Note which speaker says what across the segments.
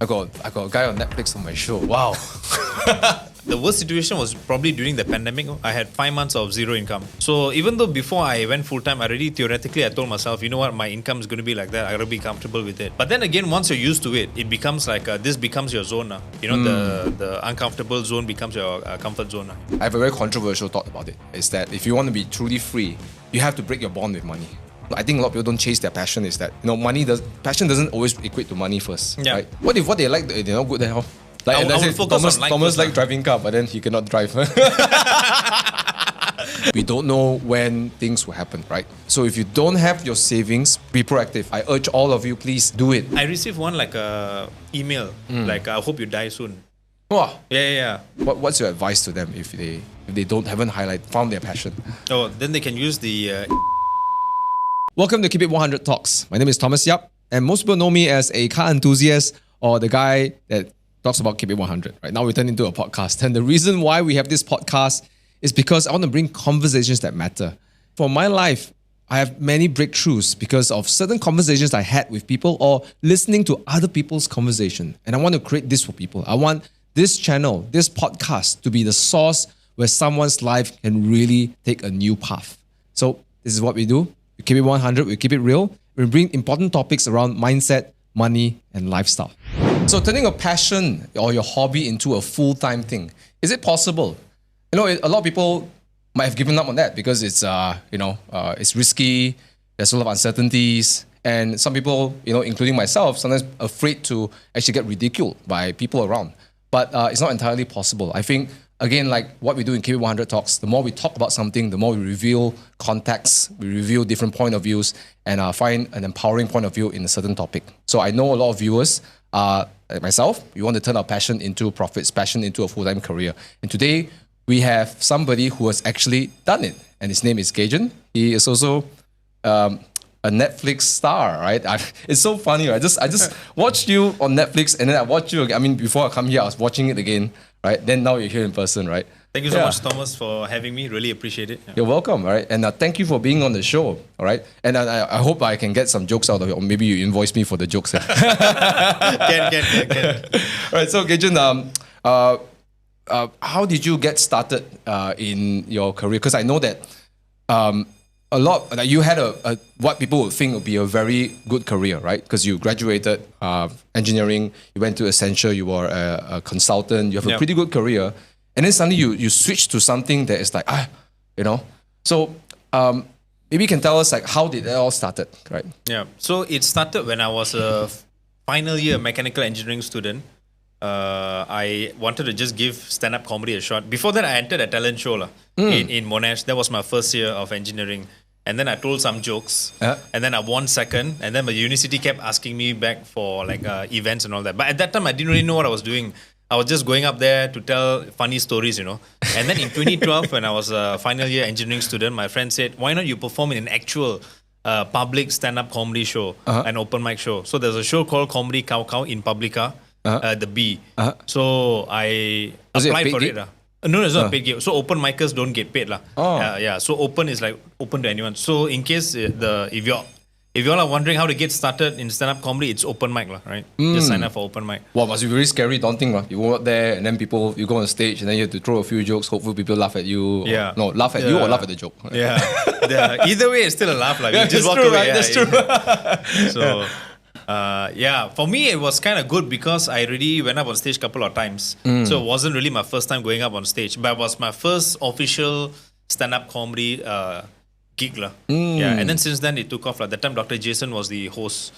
Speaker 1: I got a guy on Netflix on my show. Wow.
Speaker 2: The worst situation was probably during the pandemic. I had 5 months of zero income. So even though before I went full-time, theoretically, I told myself, you know what, my income is going to be like that. I got to be comfortable with it. But then again, once you're used to it, it becomes like, this becomes your zone now. You know, the uncomfortable zone becomes your comfort zone now.
Speaker 1: I have a very controversial thought about it. Is that if you want to be truly free, you have to break your bond with money. I think a lot of people don't chase their passion. Is that, passion doesn't always equate to money first. Yeah. Right? What if what they like, they're not good at all? Like,
Speaker 2: I would focus on
Speaker 1: Thomas like driving car, but then he cannot drive. We don't know when things will happen, right? So if you don't have your savings, be proactive. I urge all of you, please do it.
Speaker 2: I received one email, I hope you die soon.
Speaker 1: Wow.
Speaker 2: Yeah.
Speaker 1: What's your advice to them if they haven't found their passion?
Speaker 2: Oh, then they can use the...
Speaker 1: Welcome to Keep It 100 Talks. My name is Thomas Yap, and most people know me as a car enthusiast or the guy that talks about Keep It 100. Right now we turn into a podcast. And the reason why we have this podcast is because I want to bring conversations that matter. For my life, I have many breakthroughs because of certain conversations I had with people or listening to other people's conversation. And I want to create this for people. I want this channel, this podcast to be the source where someone's life can really take a new path. So this is what we do. We keep it 100, we keep it real. We bring important topics around mindset, money, and lifestyle. So turning a passion or your hobby into a full-time thing, is it possible? A lot of people might have given up on that because it's it's risky. There's a lot of uncertainties, and some people, including myself, sometimes afraid to actually get ridiculed by people around. But it's not entirely possible. I think, again, like what we do in Keep It 100 Talks, the more we talk about something, the more we reveal context, we reveal different point of views, and find an empowering point of view in a certain topic. So I know a lot of viewers, like myself, we want to turn our passion into profits, passion into a full-time career. And today, we have somebody who has actually done it. And his name is Gajen. He is also a Netflix star, right? It's so funny. Right? I just watched you on Netflix, and then I watched you again. I mean, before I come here, I was watching it again, right? Then now you're here in person, right?
Speaker 2: Thank you so much, Thomas, for having me. Really appreciate it. Yeah.
Speaker 1: You're welcome, right? And thank you for being on the show, all right? And I hope I can get some jokes out of it, or maybe you invoice me for the jokes.
Speaker 2: Can.
Speaker 1: All right, so Gajen, how did you get started in your career? Because I know that you had what people would think would be a very good career, right? Because you graduated engineering, you went to Accenture, you were a consultant, you have a pretty good career. And then suddenly you switch to something that is like, So maybe you can tell us like how did it all started, right?
Speaker 2: Yeah. So it started when I was a final year mechanical engineering student. I wanted to just give stand-up comedy a shot. Before that, I entered a talent show in Monash. That was my first year of engineering. And then I told some jokes. And then I won second. And then my university kept asking me back for events and all that. But at that time, I didn't really know what I was doing. I was just going up there to tell funny stories, And then in 2012, when I was a final year engineering student, my friend said, why not you perform in an actual public stand-up comedy show, an open mic show. So there's a show called Comedy Cow Cow in Publica, the B. So I applied for it. No, it's not paid gig. So open micers don't get paid. So open is like open to anyone. So in case if you all are wondering how to get started in stand-up comedy, it's open mic, right? Just sign up for open mic.
Speaker 1: Well, must be very scary, daunting. You go out there and then you go on stage and then you have to throw a few jokes. Hopefully people laugh at you.
Speaker 2: Yeah.
Speaker 1: No, laugh at you or laugh at the joke.
Speaker 2: Yeah. Either way, it's still a laugh.
Speaker 1: Yeah, just walk away. Right?
Speaker 2: Yeah,
Speaker 1: that's true.
Speaker 2: So, for me, it was kind of good because I already went up on stage a couple of times. So it wasn't really my first time going up on stage, but it was my first official stand-up comedy gig. Yeah, and then since then it took off. At that time, Dr. Jason was the host.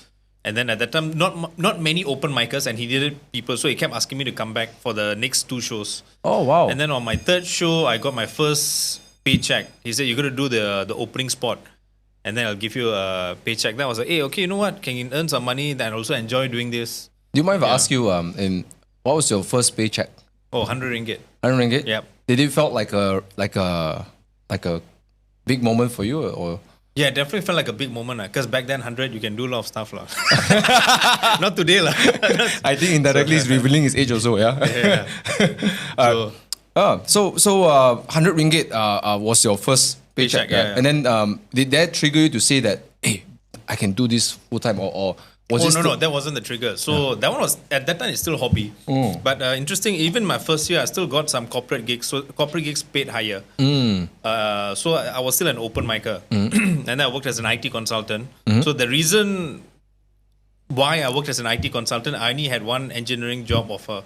Speaker 2: And then at that time, not many open micers, and he needed people. So he kept asking me to come back for the next 2 shows.
Speaker 1: Oh, wow.
Speaker 2: And then on my 3rd show, I got my first paycheck. He said, you're going to do the opening spot. And then I'll give you a paycheck. Then I was like, hey, okay, you know what? Can you earn some money and also enjoy doing this?
Speaker 1: Do you mind if I ask you, what was your first paycheck?
Speaker 2: Oh, 100 ringgit.
Speaker 1: 100 ringgit?
Speaker 2: Yep.
Speaker 1: Did it felt like a big moment for you, or?
Speaker 2: Yeah, it definitely felt like a big moment. Because back then, 100, you can do a lot of stuff. Not today.
Speaker 1: I think indirectly it's revealing his age also, yeah? So 100 ringgit was your first paycheck.
Speaker 2: Yeah.
Speaker 1: And then did that trigger you to say that, hey, I can do this full time, or Was
Speaker 2: Oh
Speaker 1: it
Speaker 2: no,
Speaker 1: still-
Speaker 2: no, that wasn't the trigger. So that one was at that time it's still hobby. But interesting, even my first year, I still got some corporate gigs. So corporate gigs paid higher. So I was still an open micer, and then I worked as an IT consultant. So the reason why I worked as an IT consultant, I only had one engineering job offer.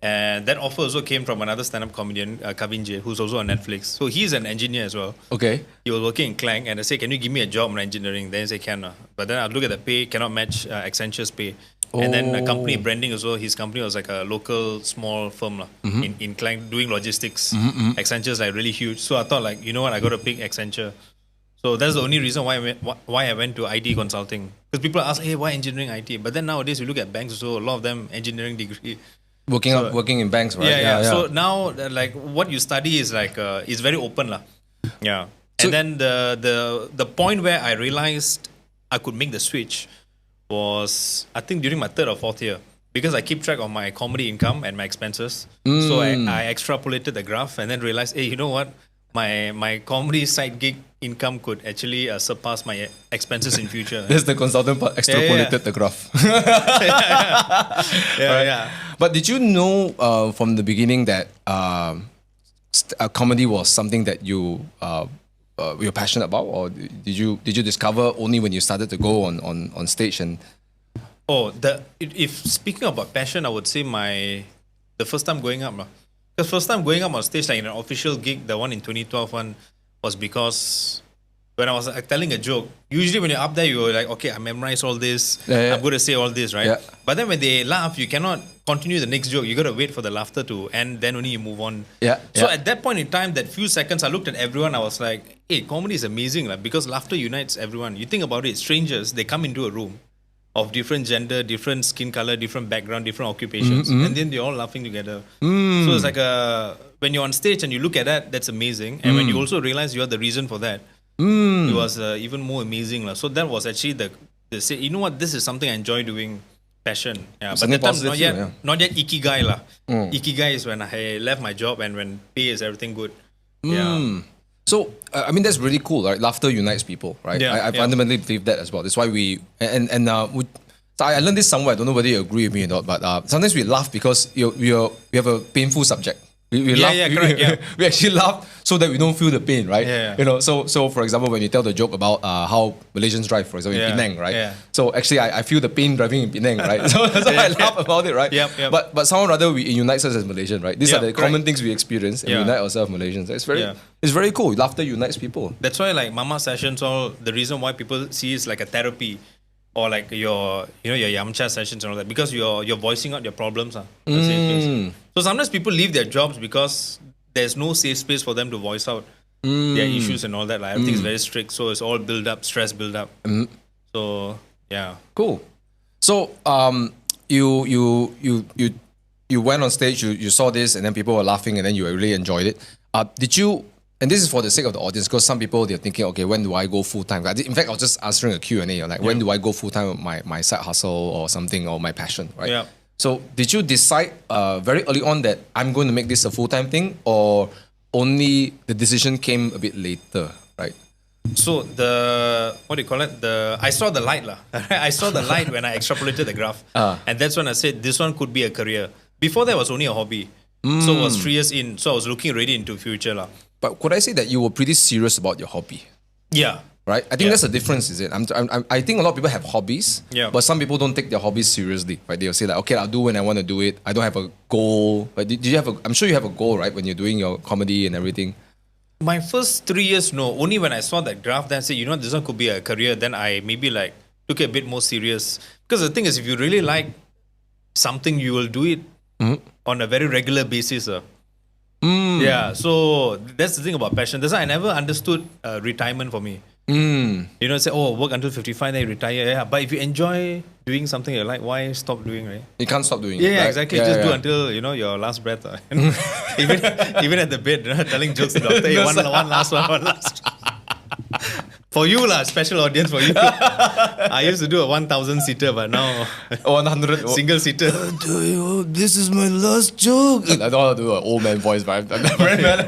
Speaker 2: And that offer also came from another stand-up comedian, Kavin J, who's also on Netflix. So he's an engineer as well.
Speaker 1: Okay.
Speaker 2: He was working in Clang, and I said, "Can you give me a job in engineering?" Then he said, "Can." But then I look at the pay, cannot match Accenture's pay. And then the company branding as well. His company was like a local small firm in Clang doing logistics. Accenture's like really huge. So I thought like, you know what, I got to pick Accenture. So that's the only reason why I went to IT consulting. Because people ask, "Hey, why engineering IT?" But then nowadays you look at banks, so a lot of them engineering degree.
Speaker 1: Working in banks, right?
Speaker 2: Yeah. So now, like, what you study is like is very open, lah. Yeah.
Speaker 1: So-
Speaker 2: And then the point where I realized I could make the switch was, I think, during my third or fourth year, because I keep track of my comedy income and my expenses. So I extrapolated the graph and then realized, hey, you know what? My comedy side gig income could actually surpass my expenses in future.
Speaker 1: That's the consultant part, extrapolated the graph.
Speaker 2: Yeah.
Speaker 1: But did you know from the beginning that comedy was something that you were passionate about, or did you discover only when you started to go on stage? And
Speaker 2: if speaking about passion, I would say the first time going up, because first time going up on stage, like in an official gig, the one in 2012 one, was because when I was telling a joke, usually when you're up there, you're like, okay, I memorized all this,
Speaker 1: Yeah.
Speaker 2: I'm going to say all this, right?
Speaker 1: Yeah.
Speaker 2: But then when they laugh, you cannot continue the next joke. You got to wait for the laughter to end, then only you move on.
Speaker 1: Yeah.
Speaker 2: So
Speaker 1: Yeah.
Speaker 2: at that point in time, that few seconds, I looked at everyone, I was like, hey, comedy is amazing, like, because laughter unites everyone. You think about it, strangers, they come into a room of different gender, different skin color, different background, different occupations, and then they're all laughing together. So it's like when you're on stage and you look at that, that's amazing. And when you also realize you're the reason for that, it was even more amazing. So that was actually the say, you know what, this is something I enjoy doing, passion. Yeah, but
Speaker 1: Something
Speaker 2: that time
Speaker 1: positive
Speaker 2: not yet Ikigai lah. Ikigai is when I left my job and when pay is everything good. Yeah.
Speaker 1: So, I mean, that's really cool, right? Laughter unites people, right?
Speaker 2: Yeah,
Speaker 1: I fundamentally believe that as well. That's why so I learned this somewhere. I don't know whether you agree with me or not, but sometimes we laugh because we have a painful subject. We laugh.
Speaker 2: correct, yeah.
Speaker 1: We actually laugh so that we don't feel the pain, right?
Speaker 2: Yeah.
Speaker 1: You know. So for example, when you tell the joke about how Malaysians drive, for example, in
Speaker 2: Yeah,
Speaker 1: Penang, right?
Speaker 2: yeah.
Speaker 1: So actually, I feel the pain driving in Penang, right? So I laugh about it, right?
Speaker 2: Yep.
Speaker 1: But somehow or other, it unites us as Malaysians, right? These are the
Speaker 2: Correct.
Speaker 1: common things we experience, and we
Speaker 2: Yeah.
Speaker 1: unite ourselves Malaysians.
Speaker 2: Yeah.
Speaker 1: It's very cool. Laughter unites people.
Speaker 2: That's why like mama sessions, all the reason why people see it's like a therapy, or like your Emcee sessions and all that, because you're voicing out your problems on a safe place. So sometimes people leave their jobs because there's no safe space for them to voice out their issues and all that. Like everything's very strict, so it's all build up, stress build up. So yeah.
Speaker 1: Cool. So you went on stage, you saw this, and then people were laughing, and then you really enjoyed it. Did you? And this is for the sake of the audience, because some people, they're thinking, okay, when do I go full time? In fact, I was just answering a Q&A, like when do I go full time with my side hustle or something, or my passion, right?
Speaker 2: Yeah.
Speaker 1: So did you decide very early on that I'm going to make this a full time thing, or only the decision came a bit later, right?
Speaker 2: So I saw the light lah. I saw the light when I extrapolated the graph, and that's when I said this one could be a career. Before that was only a hobby, so it was 3 years in. So I was looking already into future lah.
Speaker 1: But could I say that you were pretty serious about your hobby?
Speaker 2: Yeah.
Speaker 1: Right? I think that's the difference, is it? I think a lot of people have hobbies, but some people don't take their hobbies seriously, right? They'll say like, okay, I'll do when I want to do it. I don't have a goal. But did you have I'm sure you have a goal, right? When you're doing your comedy and everything.
Speaker 2: My first 3 years, no. Only when I saw that graph, then I said, you know, this one could be a career. Then I maybe like took it a bit more serious. Because the thing is, if you really like something, you will do it on a very regular basis. Yeah, so that's the thing about passion. That's why I never understood retirement for me. You know, say, oh, work until 55, then you retire. Yeah, but if you enjoy doing something you like, why stop doing, right?
Speaker 1: You can't stop doing it.
Speaker 2: Yeah,
Speaker 1: right?
Speaker 2: exactly. Just do until, you know, your last breath. even at the bed, telling jokes to the doctor. Hey, one last one. For you lah, special audience for you. I used to do a 1,000 seater, but now
Speaker 1: 100
Speaker 2: single seater.
Speaker 1: This is my last joke. I don't want to do an old man voice, but I'm very bad.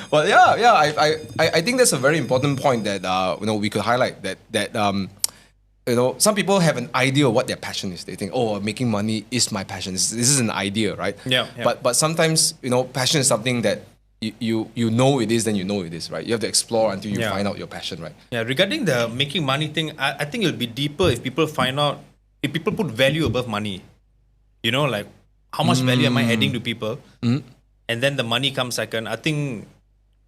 Speaker 1: But I think that's a very important point that we could highlight, that some people have an idea of what their passion is. They think, oh, making money is my passion. This is an idea, right?
Speaker 2: Yeah.
Speaker 1: But sometimes, passion is something that you know it is, then you know it is, right? You have to explore until you find out your passion, right?
Speaker 2: Yeah, regarding the making money thing, I think it'll be deeper if people put value above money. Like how much value am I adding to people? And then the money comes second. I think,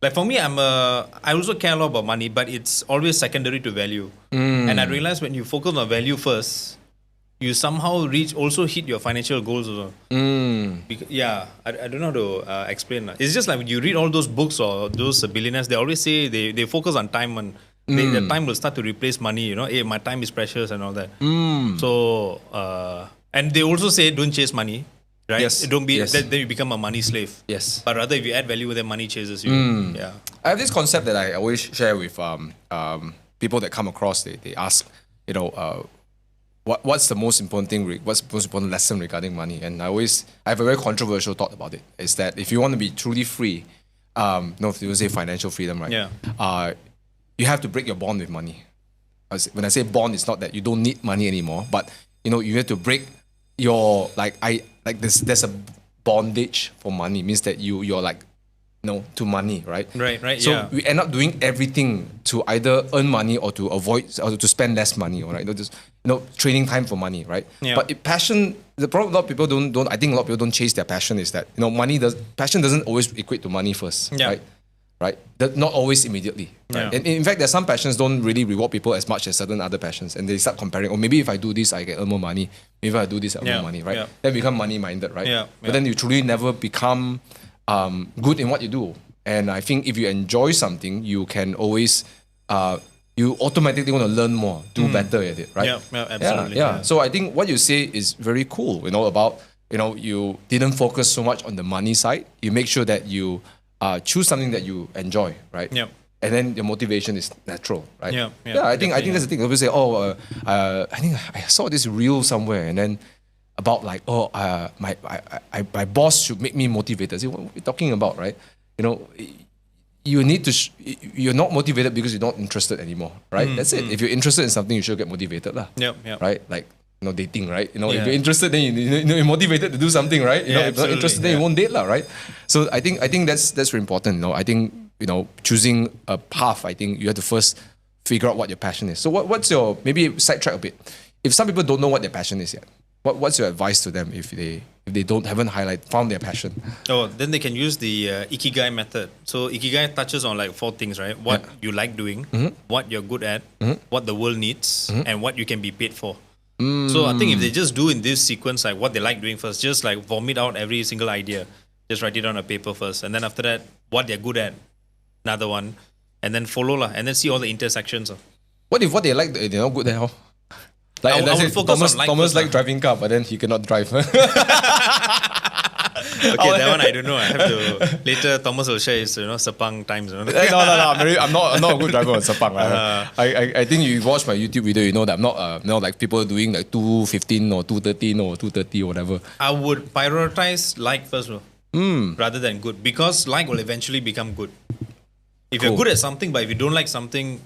Speaker 2: like for me, I also care a lot about money, but it's always secondary to value. And I realize when you focus on value first, you somehow hit your financial goals also. I don't know how to explain. It's just like when you read all those books or those billionaires, they always say they focus on time, and the time will start to replace money. Hey, my time is precious and all that. So, and they also say don't chase money. Right?
Speaker 1: Yes.
Speaker 2: Don't be
Speaker 1: Yes.
Speaker 2: then you become a money slave.
Speaker 1: Yes.
Speaker 2: But rather, if you add value, then money chases you. Yeah.
Speaker 1: I have this concept that I always share with people that come across. They ask, what's the most important thing? What's the most important lesson regarding money? And I have a very controversial thought about it. Is that if you want to be truly free, if you say financial freedom, right?
Speaker 2: Yeah.
Speaker 1: You have to break your bond with money. When I say bond, it's not that you don't need money anymore, but you have to break your there's a bondage for money. It means that you're like to money, right?
Speaker 2: Right.
Speaker 1: So we end up doing everything to either earn money or to avoid or to spend less money, or just trading time for money, right?
Speaker 2: Yeah.
Speaker 1: But passion, the problem a lot of people don't. I think a lot of people don't chase their passion. Is that passion doesn't always equate to money first, right? Right? Not always immediately. Right?
Speaker 2: Yeah.
Speaker 1: And in fact, there's some passions don't really reward people as much as certain other passions, and they start comparing. Or maybe if I do this, I can earn more money. Maybe if I do this, I earn more money, right?
Speaker 2: Yeah.
Speaker 1: Then become money-minded, right?
Speaker 2: Yeah.
Speaker 1: But then you truly never become good in what you do. And I think if you enjoy something, you can always you automatically want to learn more, do better at it, right?
Speaker 2: Yeah, absolutely.
Speaker 1: Yeah. So I think what you say is very cool. About you didn't focus so much on the money side. You make sure that you choose something that you enjoy, right?
Speaker 2: Yeah.
Speaker 1: And then your motivation is natural, right?
Speaker 2: Yeah.
Speaker 1: I think that's the thing. People say, I think I saw this reel somewhere, and then about like, my boss should make me motivated. I say, what are we talking about, right? You need to. You're not motivated because you're not interested anymore, right? That's it. If you're interested in something, you should get motivated, lah.
Speaker 2: Yeah.
Speaker 1: Right? Like dating, right? If you're interested, then you're motivated to do something, right? If you're not interested, then you won't date, lah, right? So I think that's very important. I think choosing a path. I think you have to first figure out what your passion is. So what's your, maybe sidetrack a bit. If some people don't know what their passion is yet, what's your advice to them if they haven't found their passion?
Speaker 2: Oh, then they can use the Ikigai method. So Ikigai touches on like 4 things, right? What you like doing, what you're good at, what the world needs, and what you can be paid for. So I think if they just do in this sequence, like what they like doing first, just like vomit out every single idea, just write it on a paper first, and then after that, what they're good at, another one, and then follow and then see all the intersections.
Speaker 1: What if what they like they're not good at? How?
Speaker 2: I would focus on
Speaker 1: Thomas like driving car, but then he cannot drive.
Speaker 2: Okay, that one I don't know. I have to later. Thomas will share his Sepang times.
Speaker 1: No. I'm not a good driver on Sepang. I think you watch my YouTube video, you know that I'm not like people doing like 215 or 213 or 230 or whatever.
Speaker 2: I would prioritize like first, rather than good, because like will eventually become good. If you're good at something, but if you don't like something,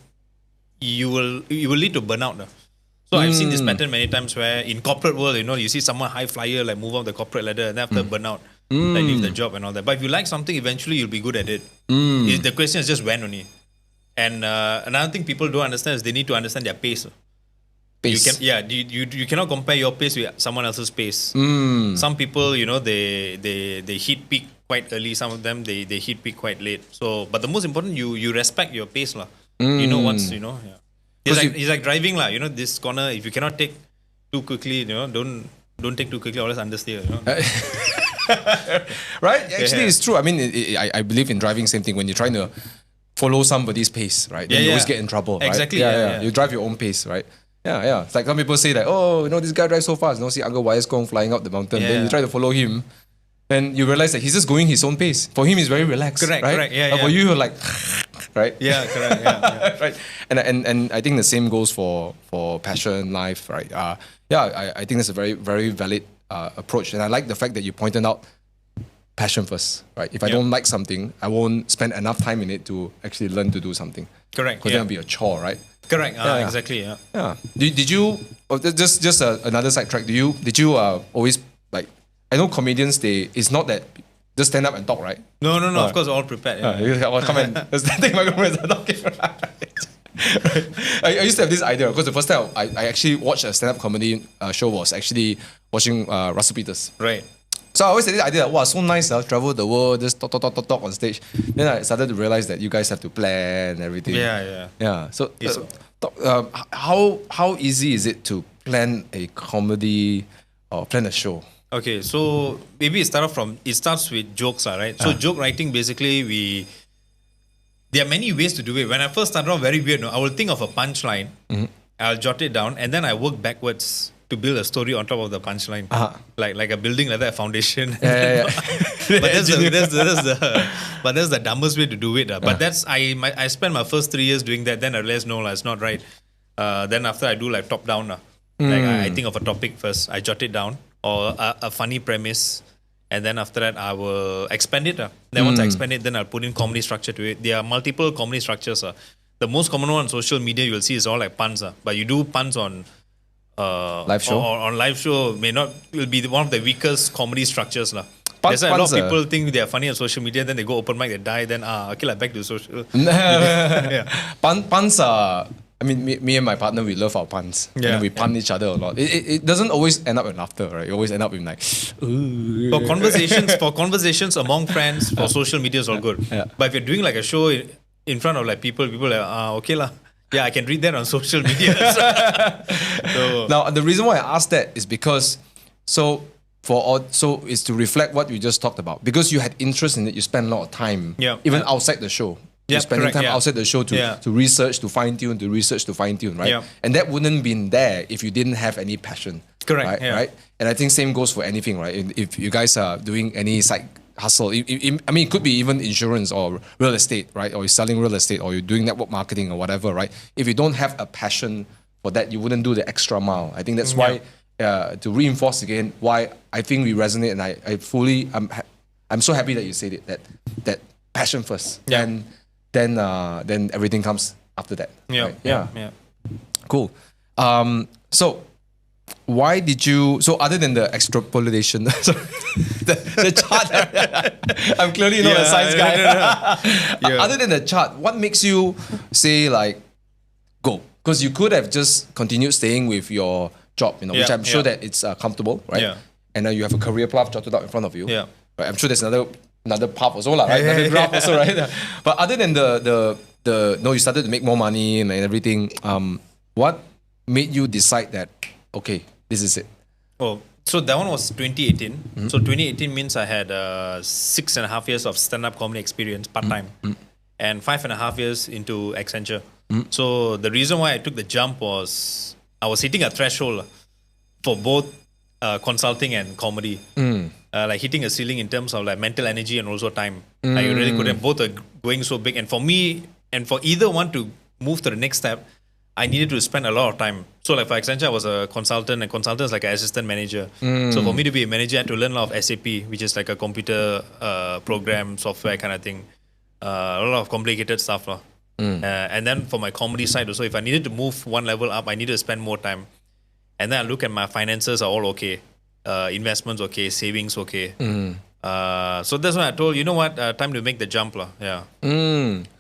Speaker 2: you will lead to burnout. No? So I've seen this pattern many times where in corporate world, you see someone high flyer like move up the corporate ladder and after burnout, like leave the job and all that. But if you like something, eventually you'll be good at it. The question is just when only. And another thing people don't understand is they need to understand their pace.
Speaker 1: Pace.
Speaker 2: You cannot compare your pace with someone else's pace. Some people, they hit peak quite early. Some of them they hit peak quite late. So, but the most important, you respect your pace, lah. It's like driving, lah. This corner, if you cannot take too quickly, don't take too quickly, or else understeer.
Speaker 1: Right? Actually, it's true. I mean, I believe in driving. Same thing. When you're trying to follow somebody's pace, right? Then you always get in trouble. Right?
Speaker 2: Exactly.
Speaker 1: Yeah. You drive your own pace, right? Yeah. It's like some people say that, this guy drives so fast. See Uncle Wires going flying up the mountain. Then you try to follow him. Then you realize that he's just going his own pace. For him, he's very relaxed. Correct.
Speaker 2: Yeah.
Speaker 1: For you, you're like, right?
Speaker 2: Yeah, correct. Yeah.
Speaker 1: Right. And I think the same goes for passion, life, right? I think that's a very, very valid approach. And I like the fact that you pointed out passion first, right? If I don't like something, I won't spend enough time in it to actually learn to do something.
Speaker 2: Correct.
Speaker 1: Because then it'll be a chore, right?
Speaker 2: Correct. Exactly. Yeah.
Speaker 1: Yeah. Did you just another sidetrack? Did you always like? I know comedians. It's not that just stand up and talk, right?
Speaker 2: No. Of course, all prepared. Yeah.
Speaker 1: You come and take my comments and talking. Right. I used to have this idea because the first time I actually watched a stand-up comedy show was actually watching Russell Peters.
Speaker 2: Right.
Speaker 1: So I always had this idea, wow, so nice, travel the world, just talk on stage. Then I started to realize that you guys have to plan everything. Yeah. So how easy is it to plan a comedy or plan a show?
Speaker 2: Okay, so maybe it starts with jokes, right? So joke writing, basically, there are many ways to do it. When I first started off, very weird. No? I will think of a punchline, I'll jot it down, and then I work backwards to build a story on top of the punchline, like a building, like that, a foundation.
Speaker 1: Yeah.
Speaker 2: But that's the dumbest way to do it. But I spent my first 3 years doing that. Then I realized no, it's not right. Then after I do like top down, like I think of a topic first, I jot it down, or a funny premise, and then after that I will expand it. Then once I expand it, then I'll put in comedy structure to it. There are multiple comedy structures. The most common one on social media you will see is all like puns. But you do puns on
Speaker 1: live show
Speaker 2: on live show will be one of the weakest comedy structures. That's why a lot of people think they are funny on social media, then they go open mic, they die, then okay, back to social.
Speaker 1: Puns are, I mean, me and my partner, we love our puns. Yeah. We pun each other a lot. It doesn't always end up in laughter, right? It always end up in like,
Speaker 2: for conversations among friends, for social media is all good. Yeah. But if you're doing like a show in front of like people are like, okay lah. Yeah, I can read that on social media. So.
Speaker 1: Now, the reason why I asked that is because, is to reflect what we just talked about. Because you had interest in it, you spent a lot of time, even outside the show. You're spending time outside the show to research, to fine-tune, right? Yeah. And that wouldn't have been there if you didn't have any passion.
Speaker 2: Correct.
Speaker 1: Right? And I think same goes for anything, right? If you guys are doing any side hustle, I mean, it could be even insurance or real estate, right? Or you're selling real estate, or you're doing network marketing or whatever, right? If you don't have a passion for that, you wouldn't do the extra mile. I think that's why, to reinforce again, why I think we resonate, and I'm so happy that you said it, that passion first, and then everything comes after that. Yeah. Cool. So why did you? So other than the extrapolation, the chart, I'm clearly not a science guy. Other than the chart, what makes you say like go? Because you could have just continued staying with your job, which I'm sure that it's comfortable, right? Yeah. And then you have a career path jotted out in front of you. Yeah. Right? I'm sure there's another path also, right? Another graph also, right? But other than you started to make more money and everything. What made you decide that, okay, this is it?
Speaker 2: Oh, so that one was 2018. So 2018 means I had 6.5 years of stand-up comedy experience, part-time, and 5.5 years into Accenture. So the reason why I took the jump was I was hitting a threshold for both consulting and comedy. Like hitting a ceiling in terms of like mental energy and also time. Like you really couldn't, both are going so big. And for me, and for either one to move to the next step, I needed to spend a lot of time. So like for Accenture, I was a consultant, and consultant is like an assistant manager. So for me to be a manager, I had to learn a lot of SAP, which is like a computer program, software kind of thing. A lot of complicated stuff. And then for my comedy side also, if I needed to move one level up, I needed to spend more time. And then I look at my finances are all okay. Investments okay, savings okay. So that's why I told you know what, time to make the jump. Yeah.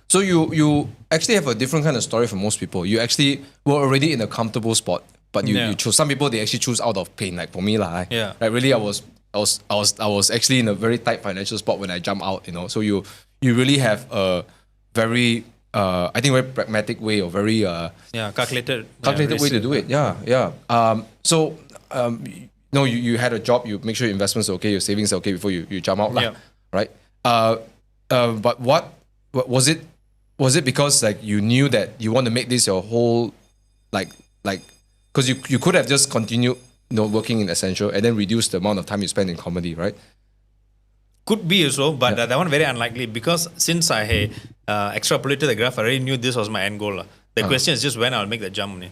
Speaker 1: So you actually have a different kind of story from most people. You actually were already in a comfortable spot, but you chose. Some people, they actually choose out of pain. Like for me, like really, I was actually in a very tight financial spot when I jumped out. So you really have a very I think very pragmatic way, or very
Speaker 2: calculated
Speaker 1: way to do it. So you had a job. You make sure your investments are okay, your savings are okay before you jump out, right? But what was it? Was it because like you knew that you want to make this your whole like because you could have just continued working in Essential and then reduce the amount of time you spend in comedy, right?
Speaker 2: Could be also, but that one very unlikely, because since I extrapolated the graph, I already knew this was my end goal. The question is just when I'll make the jump.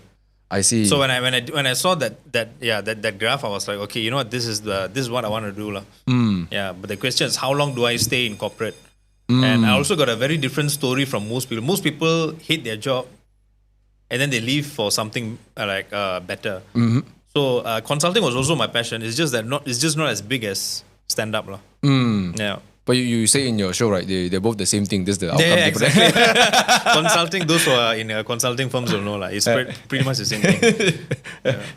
Speaker 1: I see.
Speaker 2: So when I saw that graph, I was like, okay, you know what, this is what I want to do, lah. Yeah, but the question is, how long do I stay in corporate? And I also got a very different story from most people. Most people hate their job, and then they leave for something better. So consulting was also my passion. It's just not as big as stand up, lah. Yeah.
Speaker 1: But you say in your show, right? They're both the same thing. This is the outcome.
Speaker 2: Yeah, exactly. Consulting, those who are in consulting firms will know, like, it's pretty much the same thing.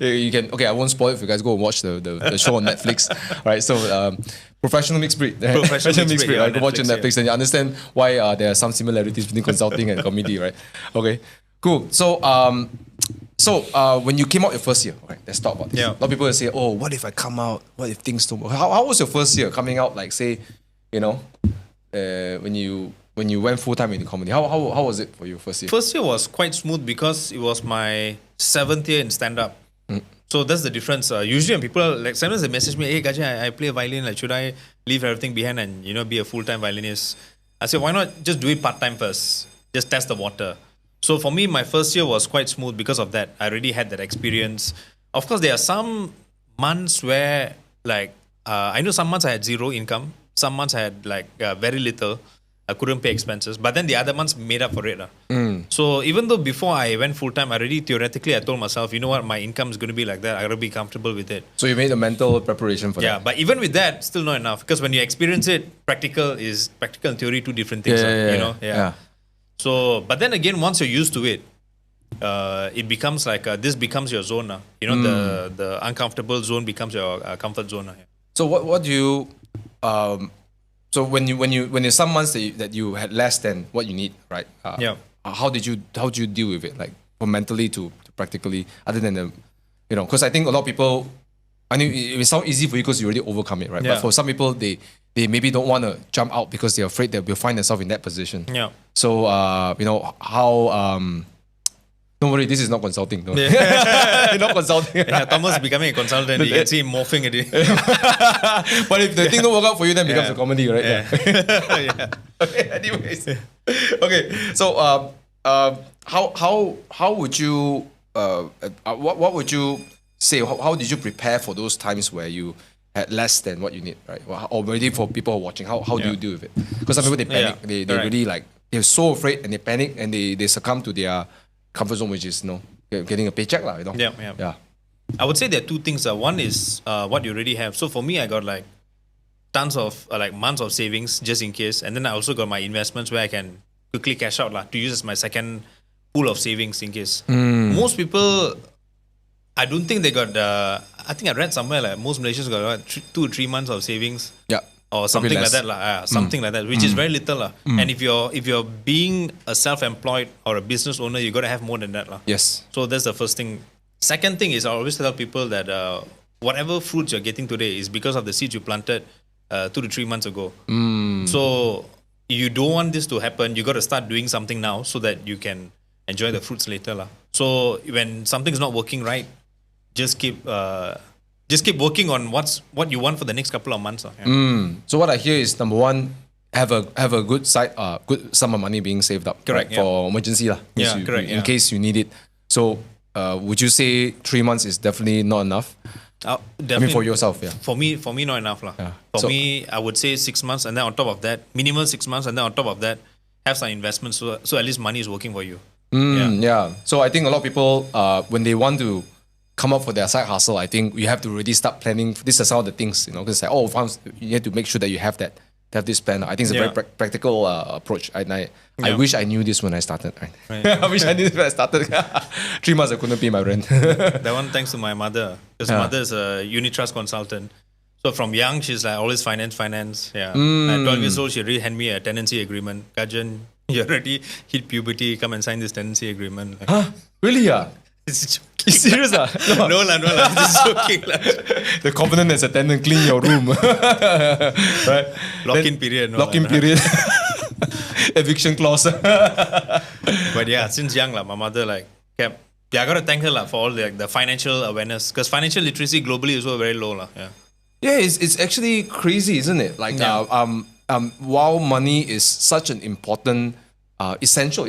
Speaker 1: You can, okay, I won't spoil it if you guys go and watch the show on Netflix. Right, so professional mixed breed. Professional mixed breed. Go watch on Netflix and you understand why there are some similarities between consulting and comedy, right? Okay, cool. So when you came out your first year, okay, let's talk about this.
Speaker 2: Yeah.
Speaker 1: A lot of people will say, oh, what if I come out? What if things don't work? How was your first year coming out? Like, say, you know, when you went full time in comedy, how was it for you first year?
Speaker 2: First year was quite smooth because it was my 7th year in stand up. So that's the difference. Usually when people, like, sometimes they message me, hey Gajen, I play a violin, like, should I leave everything behind and, you know, be a full-time violinist? I said, why not just do it part-time first? Just test the water. So for me, my first year was quite smooth because of that. I already had that experience. Of course, there are some months where, like, I know some months I had zero income. Some months I had, like, very little. I couldn't pay expenses. But then the other months made up for it. So even though before I went full-time, theoretically, I told myself, you know what, my income is going to be like that. I got to be comfortable with it.
Speaker 1: So you made a mental preparation for that?
Speaker 2: Yeah, but even with that, still not enough. Because when you experience it, practical and theory, two different things. You know? Yeah. So, but then again, once you're used to it, it becomes like, this becomes your zone now. You know, the uncomfortable zone becomes your comfort zone now.
Speaker 1: So what do you... so when there's some months that you had less than what you need, right? How did you deal with it, like, from mentally to practically, other than the, you know, because I think a lot of people, I mean, it sounds easy for you because you already overcome it, right?
Speaker 2: Yeah.
Speaker 1: But for some people, they maybe don't want to jump out because they're afraid they'll find themselves in that position.
Speaker 2: Yeah.
Speaker 1: So you know how. Don't worry, this is not consulting. No. Not consulting.
Speaker 2: Yeah, Thomas becoming a consultant, you can see him morphing at it.
Speaker 1: But if the thing don't work out for you, then it becomes a comedy, right?
Speaker 2: Yeah.
Speaker 1: Okay, anyways. Okay, so how would you what would you say? How did you prepare for those times where you had less than what you need, right? Or maybe for people watching, how do you deal with it? Because some people, they panic. They really, like, they're so afraid and they panic and they succumb to their comfort zone, which is, you know, getting a paycheck, you know. Yeah.
Speaker 2: I would say there are two things. One is what you already have. So for me, I got, like, tons of like months of savings just in case, and then I also got my investments where I can quickly cash out to use as my second pool of savings in case. Most people, I don't think they got. I think I read somewhere like most Malaysians got 2 or 3 months of savings.
Speaker 1: Yeah.
Speaker 2: Or something like that, something like that, which is very little. And if you're being a self-employed or a business owner, you got to have more than that.
Speaker 1: Yes.
Speaker 2: So that's the first thing. Second thing is, I always tell people that whatever fruits you're getting today is because of the seeds you planted 2 to 3 months ago. So you don't want this to happen. You got to start doing something now so that you can enjoy the fruits later. So when something's not working right, just keep working on what you want for the next couple of months.
Speaker 1: So what I hear is, number one, have a good good sum of money being saved up.
Speaker 2: Correct.
Speaker 1: Right? For emergency.
Speaker 2: Correct.
Speaker 1: In case you need it. So would you say 3 months is definitely not enough?
Speaker 2: Definitely,
Speaker 1: I mean, for yourself, yeah.
Speaker 2: For me, not enough. For me, I would say 6 months, and then on top of that, minimum 6 months, and then on top of that, have some investments so at least money is working for you.
Speaker 1: Yeah. So I think a lot of people, when they want to come up for their side hustle, I think you have to really start planning. This is some of the things, you know, because you have to make sure that you have that. Have this plan. I think it's a very practical approach. I wish I knew this when I started. Right? I wish I knew this when I started. 3 months I couldn't pay my rent.
Speaker 2: That one thanks to my mother. Because my mother is a unit trust consultant. So from young, she's like always finance. Yeah. At 12 years old, she already handed me a tenancy agreement. Gajen, you already hit puberty. Come and sign this tenancy agreement. Like,
Speaker 1: huh? Really?
Speaker 2: It's
Speaker 1: you serious?
Speaker 2: No, just joking.
Speaker 1: The covenant as a tenant, clean your room. Right?
Speaker 2: Lock-in period.
Speaker 1: Lock-in period. Eviction clause.
Speaker 2: But yeah, since young, my mother kept. Yeah, I gotta thank her for all the financial awareness, because financial literacy globally is also very low.
Speaker 1: Yeah, it's actually crazy, isn't it? Like while money is such an important essential,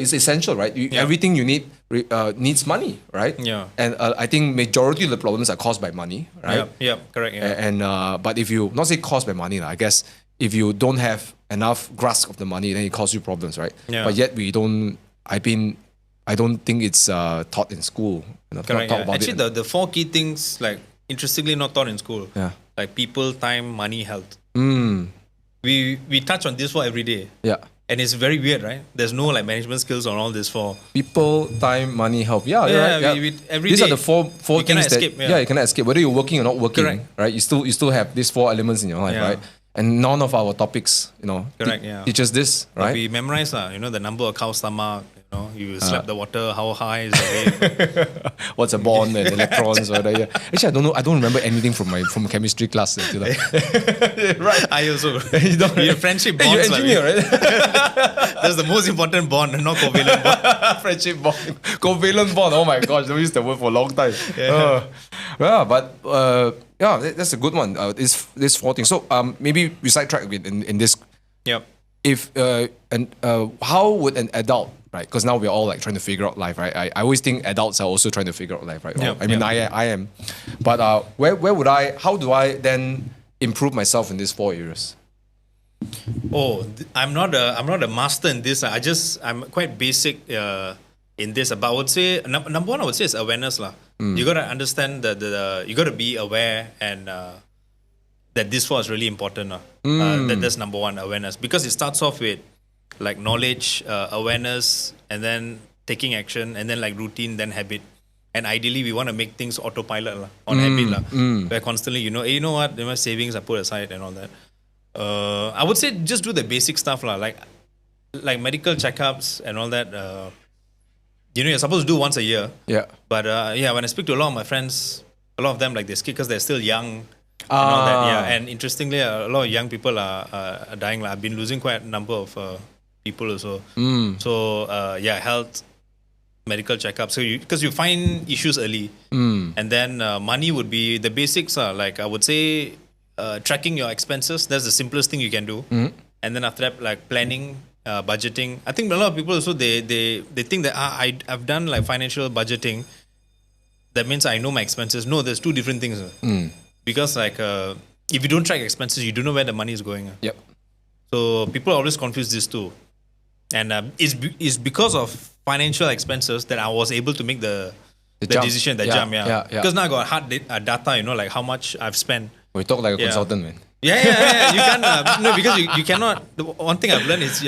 Speaker 1: right? Everything you need needs money, right?
Speaker 2: Yeah.
Speaker 1: And I think majority of the problems are caused by money, right?
Speaker 2: Yeah, correct. Yeah.
Speaker 1: And but if you not say caused by money, I guess if you don't have enough grasp of the money, then it causes you problems, right?
Speaker 2: Yeah.
Speaker 1: But yet we don't. I don't think it's taught in school.
Speaker 2: Correct.
Speaker 1: Talk
Speaker 2: Yeah.
Speaker 1: about
Speaker 2: Actually,
Speaker 1: it.
Speaker 2: the four key things, like interestingly not taught in school.
Speaker 1: Yeah.
Speaker 2: Like people, time, money, health.
Speaker 1: Mm,
Speaker 2: We touch on this four every day.
Speaker 1: yeah.
Speaker 2: And it's very weird, right? There's no like management skills on all this four.
Speaker 1: People, time, money, health. Yeah, you're right. Yeah.
Speaker 2: Every
Speaker 1: These
Speaker 2: day,
Speaker 1: are the four
Speaker 2: you
Speaker 1: things
Speaker 2: cannot
Speaker 1: that
Speaker 2: escape, yeah.
Speaker 1: you cannot escape. Whether you're working or not working,
Speaker 2: Correct.
Speaker 1: right? You still have these four elements in your life,
Speaker 2: Yeah.
Speaker 1: right? And none of our topics,
Speaker 2: Correct, yeah.
Speaker 1: teach us this, right?
Speaker 2: We memorize, the number of cow stomach, you slap the water, how high is the wave.
Speaker 1: What's a bond and electrons? Or yeah. Actually, I don't know. I don't remember anything from chemistry class.
Speaker 2: Right. I also.
Speaker 1: You don't.
Speaker 2: Your friendship
Speaker 1: Hey,
Speaker 2: bonds.
Speaker 1: you're engineer, right?
Speaker 2: That's the most important bond, not covalent bond.
Speaker 1: Friendship bond, covalent bond. Oh my gosh, I used the word for a long time. Yeah, but that's a good one. This four things. So maybe we sidetrack a bit in this.
Speaker 2: Yep.
Speaker 1: If how would an adult, right? Because now we're all like trying to figure out life, right? I always think adults are also trying to figure out life, right?
Speaker 2: Yep,
Speaker 1: I mean,
Speaker 2: yep.
Speaker 1: I am, but how do I then improve myself in these four areas?
Speaker 2: I'm not a master in this. I'm quite basic in this. But I would say number one, I would say is awareness lah. You gotta understand you gotta be aware and that this was really important. That's number one, awareness, because it starts off with like knowledge, awareness, and then taking action, and then like routine, then habit. And ideally, we want to make things autopilot on habit where constantly you know what, my savings are put aside and all that. I would say just do the basic stuff like medical checkups and all that. You're supposed to do once a year.
Speaker 1: Yeah.
Speaker 2: But when I speak to a lot of my friends, a lot of them like they skip because they're still young. And all that, yeah. And interestingly, a lot of young people are dying. I've been losing quite a number of people also. So health, medical checkup. So because you find issues early, and then money would be the basics. Like I would say, tracking your expenses. That's the simplest thing you can do. And then after that, like planning, budgeting. I think a lot of people also they think that I've done like financial budgeting. That means I know my expenses. No, there's two different things. Because like if you don't track expenses, you don't know where the money is going.
Speaker 1: Yep.
Speaker 2: So people always confuse this too, and it's because of financial expenses that I was able to make the
Speaker 1: jump.
Speaker 2: decision, jump. Yeah. Because now I got hard data, like how much I've spent.
Speaker 1: We talk like a consultant, man.
Speaker 2: Yeah. You can't no, because you cannot. The one thing I've learned is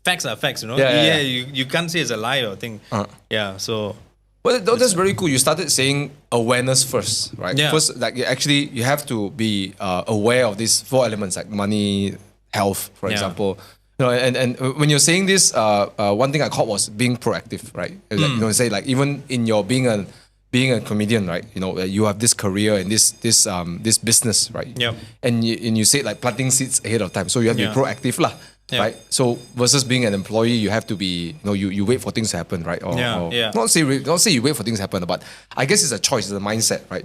Speaker 2: facts are facts. You can't say it's a lie or thing. Yeah. So.
Speaker 1: Well, that's very cool. You started saying awareness first, right?
Speaker 2: Yeah.
Speaker 1: First, like you have to be aware of these four elements, like money, health, for example. And when you're saying this, one thing I caught was being proactive, right? Like, say like even in your being a comedian, right? You have this career and this business, right?
Speaker 2: Yep.
Speaker 1: And you say like planting seeds ahead of time, so you have to be proactive, lah. Yeah. Right. So versus being an employee, you have to be, you wait for things to happen, right? Or not say you wait for things to happen, but I guess it's a choice, it's a mindset, right?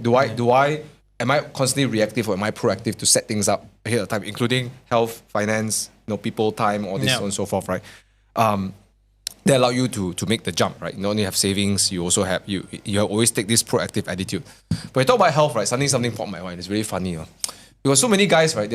Speaker 1: Am I constantly reactive or am I proactive to set things up ahead of time, including health, finance, people, time, all this so on and so forth, right? They allow you to make the jump, right? You not only have savings, you also have you always take this proactive attitude. But you talk about health, right? Something popped my mind. It's really funny, because so many guys, right?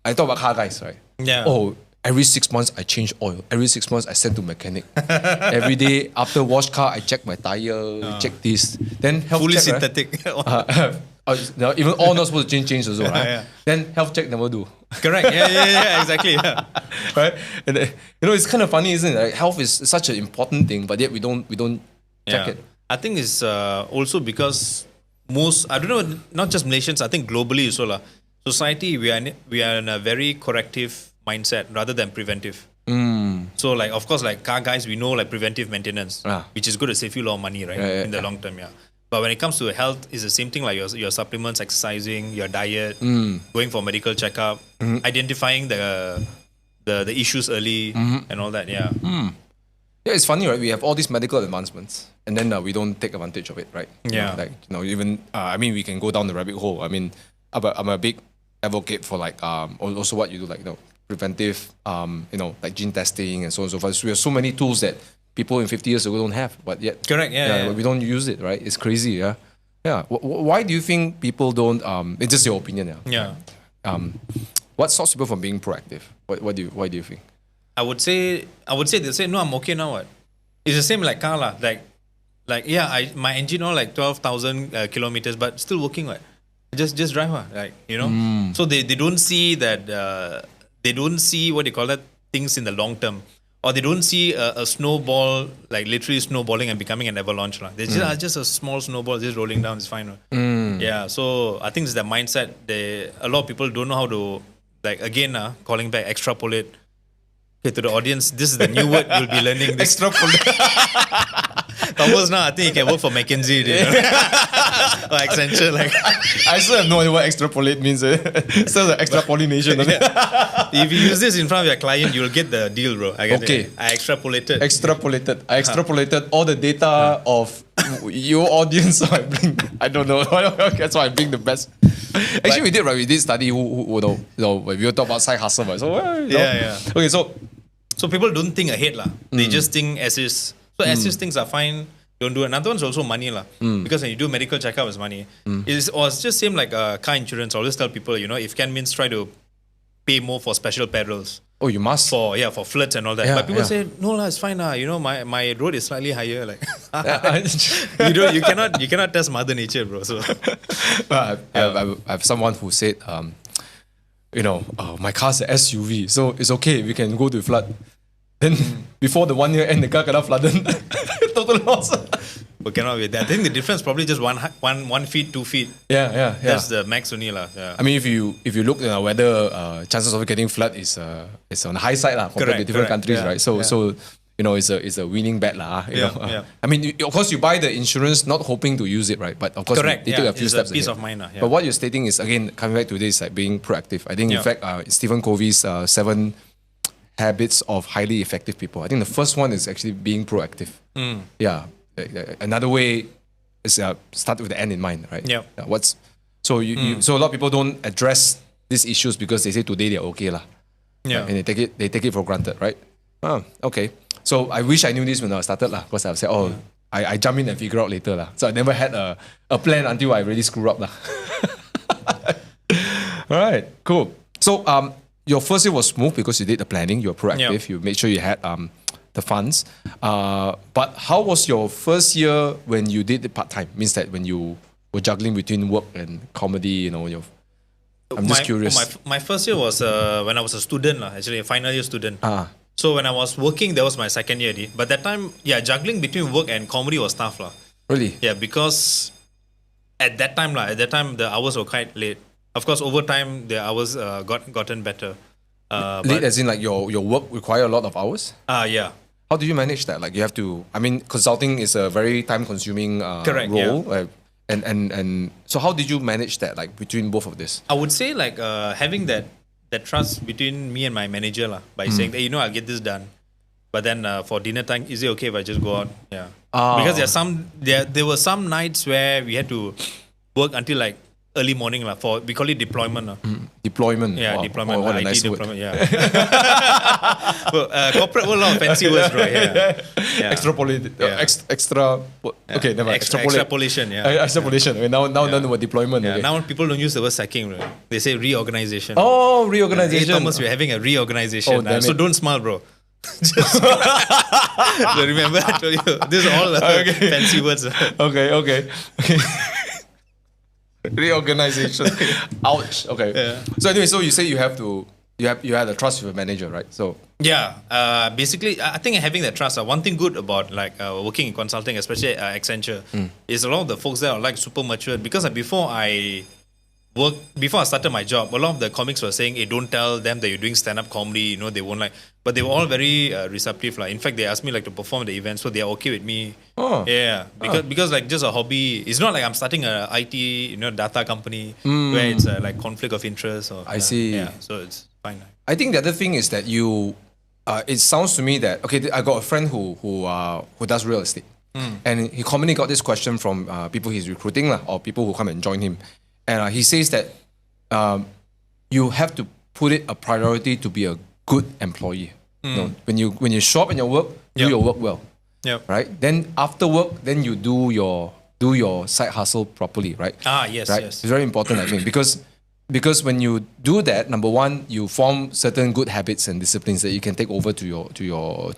Speaker 1: I talk about car guys, right?
Speaker 2: Yeah.
Speaker 1: Oh, every 6 months I change oil. Every 6 months I send to mechanic. Every day after wash car I check my tire, check this. Then health
Speaker 2: fully
Speaker 1: check,
Speaker 2: synthetic.
Speaker 1: Right? Even all not supposed to change also, right?
Speaker 2: Yeah.
Speaker 1: Then health check never do.
Speaker 2: Correct. Yeah, exactly. Yeah.
Speaker 1: Right? And it's kind of funny, isn't it? Like, health is such an important thing, but yet we don't check it.
Speaker 2: I think it's also because I don't know, not just Malaysians, I think globally also society, we are in a very corrective mindset rather than preventive. So like, of course, like car guys, we know like preventive maintenance, which is good to save you a lot of money, right? In the long term, But when it comes to health, it's the same thing, like your supplements, exercising, your diet, going for medical checkup, identifying the issues early and all that, Yeah,
Speaker 1: it's funny, right? We have all these medical advancements, and then we don't take advantage of it, right?
Speaker 2: Yeah.
Speaker 1: We can go down the rabbit hole. I mean, I'm a big advocate for like also what you do, like preventive, like gene testing and so on and so forth. So we have so many tools that people in 50 years ago don't have, but yet
Speaker 2: Correct. Yeah.
Speaker 1: we don't use it, right? It's crazy, yeah. Yeah. Why do you think people don't? It's just your opinion,
Speaker 2: Yeah.
Speaker 1: What stops people from being proactive? Why do you think?
Speaker 2: I would say they say no, I'm okay now. What? It's the same like car lah. Like yeah, my engine all like 12,000 kilometers, but still working. What? Just drive. Like So they don't see that. They don't see what they call that things in the long term, or they don't see a snowball like literally snowballing and becoming an avalanche lah. They just a small snowball just rolling down. It's fine. Yeah. So I think it's the mindset. A lot of people don't know how to like again calling back extrapolate. Okay, to the audience, this is the new word you'll be learning.
Speaker 1: Extrapolate.
Speaker 2: Thomas now, I think he can work for McKinsey, or Accenture. Like,
Speaker 1: I still have no idea what extrapolate means. Still the extra pollination.
Speaker 2: If you use this in front of your client, you'll get the deal, bro. I extrapolated.
Speaker 1: I extrapolated all the data of your audience. I don't know. That's why I bring the best. Actually, we did, right? We did study who we were talking about side hustle, right? So
Speaker 2: yeah.
Speaker 1: Okay,
Speaker 2: so people don't think ahead lah. They just think as is. So as is things are fine. Don't do it. Another one's also money lah. Because when you do medical checkup, it's money. It's just same like car insurance. I always tell people, if can means try to pay more for special perils.
Speaker 1: Oh, you must.
Speaker 2: For floods and all that. But people say, no lah, it's fine lah. My road is slightly higher. Like you cannot test Mother Nature, bro. So
Speaker 1: I have someone who said, my car's an SUV, so it's okay. We can go to flood. Then before the 1 year end, the car got flooded. Total loss.
Speaker 2: But cannot be that. I think the difference probably just 1 feet, 2 feet.
Speaker 1: Yeah.
Speaker 2: That's the max only lah. Yeah.
Speaker 1: I mean, if you look at whether chances of getting flood is on the high side lah compared to different countries, right? So it's a winning bet lah. I mean, of course you buy the insurance not hoping to use it, right? But of course they take a few steps.
Speaker 2: Peace
Speaker 1: ahead.
Speaker 2: of mind.
Speaker 1: But what you're stating is again coming back to this like being proactive. I think in fact Stephen Covey's 7 habits of highly effective people. I think the first one is actually being proactive. Yeah. Another way is start with the end in mind, right?
Speaker 2: Yeah.
Speaker 1: So a lot of people don't address these issues because they say today they're okay lah.
Speaker 2: Yeah.
Speaker 1: Right? And they take it for granted, right? Okay. So I wish I knew this when I started lah, because I said, I jump in and figure out later lah. So I never had a plan until I really screw up lah. All right, cool. So your first year was smooth because you did the planning, you were proactive, you made sure you had the funds. But how was your first year when you did it part-time? Means that when you were juggling between work and comedy, I'm just curious.
Speaker 2: My first year was when I was a student, actually a final year student. So when I was working, that was my second year. But that time, juggling between work and comedy was tough.
Speaker 1: Really?
Speaker 2: Yeah, because at that time the hours were quite late. Of course, over time, the hours gotten better.
Speaker 1: Late as in like your work require a lot of hours?
Speaker 2: Yeah.
Speaker 1: How do you manage that? Like you have to, consulting is a very time-consuming role.
Speaker 2: Yeah.
Speaker 1: And so how did you manage that, like between both of this?
Speaker 2: I would say like having that trust between me and my manager by saying, hey, I'll get this done. But then for dinner time, is it okay if I just go out? Yeah. Because there were some nights where we had to work until like early morning we call it deployment.
Speaker 1: Deployment.
Speaker 2: Yeah,
Speaker 1: wow.
Speaker 2: deployment.
Speaker 1: What a
Speaker 2: IT
Speaker 1: nice
Speaker 2: deployment. Yeah. Corporate world, a lot of fancy words, bro. Yeah.
Speaker 1: Extrapolate. Extra. Okay, never mind.
Speaker 2: Extrapolation. Yeah.
Speaker 1: Extrapolation. Okay, now done with deployment.
Speaker 2: Yeah.
Speaker 1: Okay.
Speaker 2: Now people don't use the word sacking. Right? They say reorganization.
Speaker 1: Oh, reorganization.
Speaker 2: Hey, Thomas, we're having a reorganization. So don't smile, bro. Just so remember, I told you this is all fancy words.
Speaker 1: Okay. Reorganization. Ouch. Okay. Yeah. So anyway, so you say you had a trust with your manager, right? So
Speaker 2: basically, I think having that trust. One thing good about like working in consulting, especially Accenture, is a lot of the folks there are like super mature. Because before I started my job, a lot of the comics were saying, hey, don't tell them that you're doing stand-up comedy, they won't like. But they were all very receptive. In fact, they asked me like to perform at the event, so they're okay with me.
Speaker 1: Oh.
Speaker 2: Yeah. Because like just a hobby, it's not like I'm starting a IT, data company where it's like conflict of interest. Or,
Speaker 1: I see.
Speaker 2: Yeah, so it's fine.
Speaker 1: I think the other thing is that you, it sounds to me that, okay, I got a friend who does real estate. And he commonly got this question from people he's recruiting or people who come and join him. And he says that you have to put it a priority to be a good employee. When you show up in your work, do your work well.
Speaker 2: Yep.
Speaker 1: right? Then after work, then you do your side hustle properly, right?
Speaker 2: Yes,
Speaker 1: right?
Speaker 2: yes.
Speaker 1: It's very important, I think, because when you do that, number one, you form certain good habits and disciplines that you can take over to your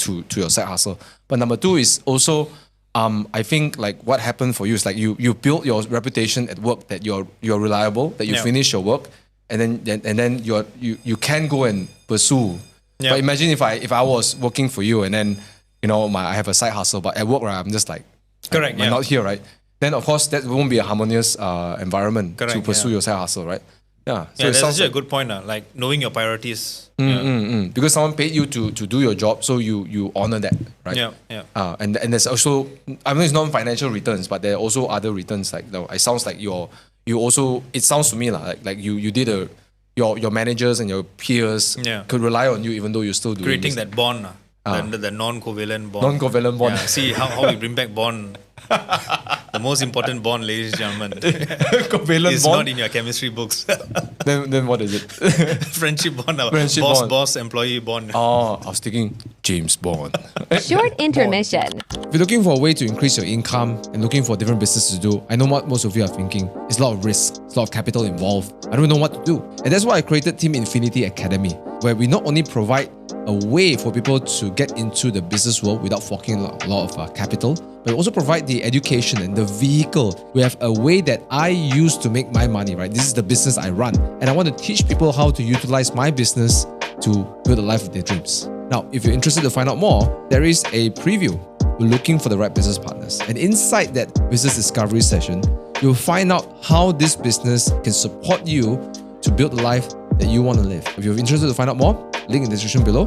Speaker 1: side hustle. But number two is also, I think like what happened for you is like you build your reputation at work that you're reliable, that you
Speaker 2: Yeah.
Speaker 1: finish your work, and then you can go and pursue.
Speaker 2: Yeah.
Speaker 1: But imagine if I was working for you and then I have a side hustle, but at work, right, I'm just like,
Speaker 2: Correct,
Speaker 1: I'm
Speaker 2: yeah.
Speaker 1: not here, right? Then of course that won't be a harmonious environment to
Speaker 2: Correct,
Speaker 1: pursue
Speaker 2: yeah.
Speaker 1: your side hustle, right? Yeah.
Speaker 2: Yeah, that's
Speaker 1: sounds
Speaker 2: actually a good point. Like knowing your priorities.
Speaker 1: because someone paid you to do your job, so you honor that, right?
Speaker 2: Yeah, yeah.
Speaker 1: And there's also, I mean, it's non-financial returns, but there are also other returns. Like it sounds like it sounds to me like you did your managers and your peers
Speaker 2: Yeah.
Speaker 1: could rely on you even though you're still doing
Speaker 2: Creating
Speaker 1: this.
Speaker 2: that bond, the non-covalent bond.
Speaker 1: Non-covalent bond.
Speaker 2: Yeah, see how we bring back bond. The most important bond, ladies and gentlemen,
Speaker 1: Covalent
Speaker 2: is
Speaker 1: bond.
Speaker 2: not in your chemistry books.
Speaker 1: Then what is it?
Speaker 2: Friendship bond,
Speaker 1: Friendship bond.
Speaker 2: boss employee bond.
Speaker 1: Oh, I was thinking James Bond.
Speaker 3: Short intermission.
Speaker 1: If you're looking for a way to increase your income and looking for different businesses to do, I know what most of you are thinking. It's a lot of risk, it's a lot of capital involved. I don't know what to do. And that's why I created Team Infinity Academy, where we not only provide a way for people to get into the business world without forking a lot of capital, but we also provide the education and the vehicle. We have a way that I use to make my money, right? This is the business I run. And I want to teach people how to utilize my business to build a life of their dreams. Now, if you're interested to find out more, there is a preview. We're looking for the right business partners. And inside that business discovery session, you'll find out how this business can support you to build the life that you want to live. If you're interested to find out more, link in the description below.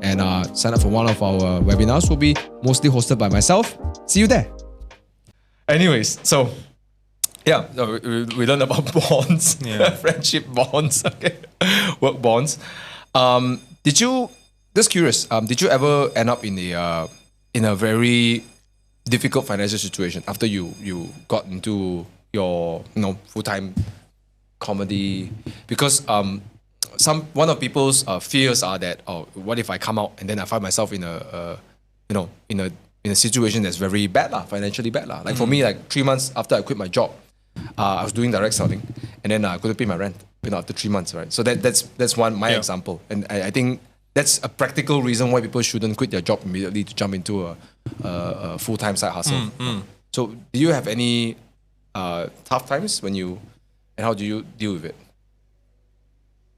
Speaker 1: And sign up for one of our webinars. Will be mostly hosted by myself. See you there. Anyways, so yeah, we learned about bonds, friendship bonds, okay, work bonds. Did you? Just curious. Did you ever end up in a very difficult financial situation after you got into your full-time comedy? Because one of people's fears are that, oh, what if I come out and then I find myself in a situation that's very bad financially bad Like for me, like 3 months after I quit my job, I was doing direct selling, and then I couldn't pay my rent after 3 months, right? So that's one example, and I think that's a practical reason why people shouldn't quit their job immediately to jump into a full-time side hustle. So do you have any tough times and how do you deal with it?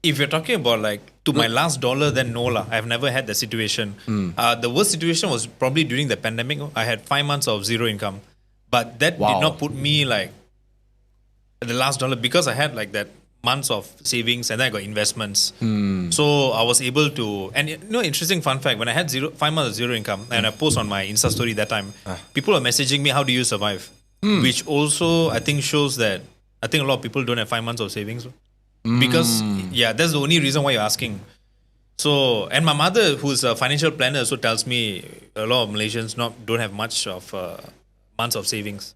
Speaker 2: If you're talking about like to my last dollar, then no lah. I've never had that situation. The worst situation was probably during the pandemic. I had 5 months of zero income, but that did not put me like at the last dollar because I had like that months of savings and then I got investments. So I was able to, and interesting fun fact, when I had 5 months of zero income and I post on my Insta story that time, people are messaging me, how do you survive? Which also I think shows that I think a lot of people don't have 5 months of savings. Because that's the only reason why you're asking. So, and my mother, who's a financial planner, also tells me a lot of Malaysians don't have much of months of savings.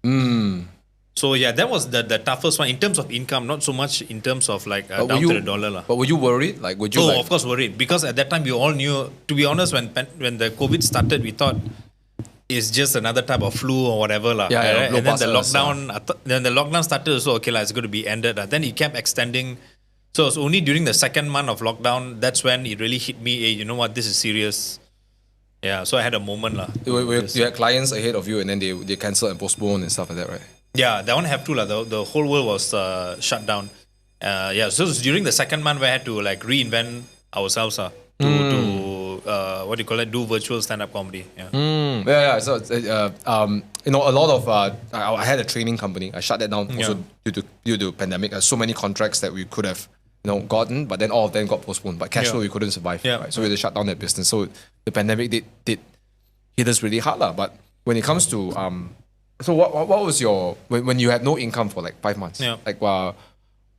Speaker 2: So that was the toughest one in terms of income, not so much in terms of like down to the dollar lah.
Speaker 1: But were you worried? Like, would you?
Speaker 2: Of course worried, because at that time we all knew. To be honest, when the COVID started, we thought it's just another type of flu or whatever lah.
Speaker 1: Yeah,
Speaker 2: and then the lockdown, then the lockdown started. So okay lah, it's going to be ended. Then it kept extending. So it was only during the second month of lockdown that's when it really hit me. Hey, you know what? This is serious. Yeah, so I had a moment lah.
Speaker 1: You had clients ahead of you, and then they cancel and postpone and stuff like that, right?
Speaker 2: Yeah, that one have to lah. The whole world was shut down. So it was during the second month where I had to like reinvent ourselves to what do you call it? Do virtual stand-up comedy. Yeah.
Speaker 1: So a lot of I had a training company. I shut that down also due to pandemic. So many contracts that we could have gotten, but then all of them got postponed. But cash flow we couldn't survive.
Speaker 2: Yeah.
Speaker 1: Right? So we had to shut down that business. So the pandemic did hit us really hard lah. But when it comes to so what was your when you had no income for like 5 months?
Speaker 2: Yeah.
Speaker 1: Like what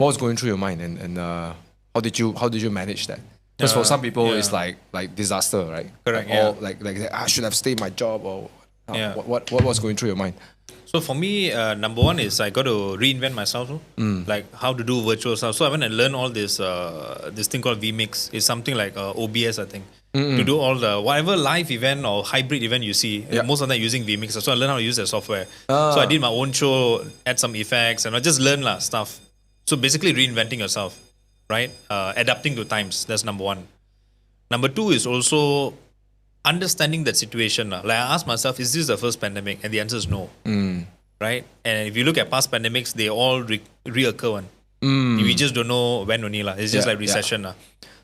Speaker 1: was going through your mind and how did you manage that? Because for some people it's like disaster, right?
Speaker 2: Correct.
Speaker 1: Like I should have stayed my job or what was going through your mind?
Speaker 2: So for me, number one is I got to reinvent myself, like how to do virtual stuff. So I went and learned all this thing called vMix. It's something like OBS, I think. to do all the whatever live event or hybrid event you see. Most of them using vMix. So I learned how to use the software. So I did my own show, add some effects, and I just learned stuff. So basically reinventing yourself, right? Adapting to times. That's number one. Number two is also understanding that situation. Like I asked myself, is this the first pandemic? And the answer is no. Right? And if you look at past pandemics, they all reoccur one. We just don't know when only. It's just like recession.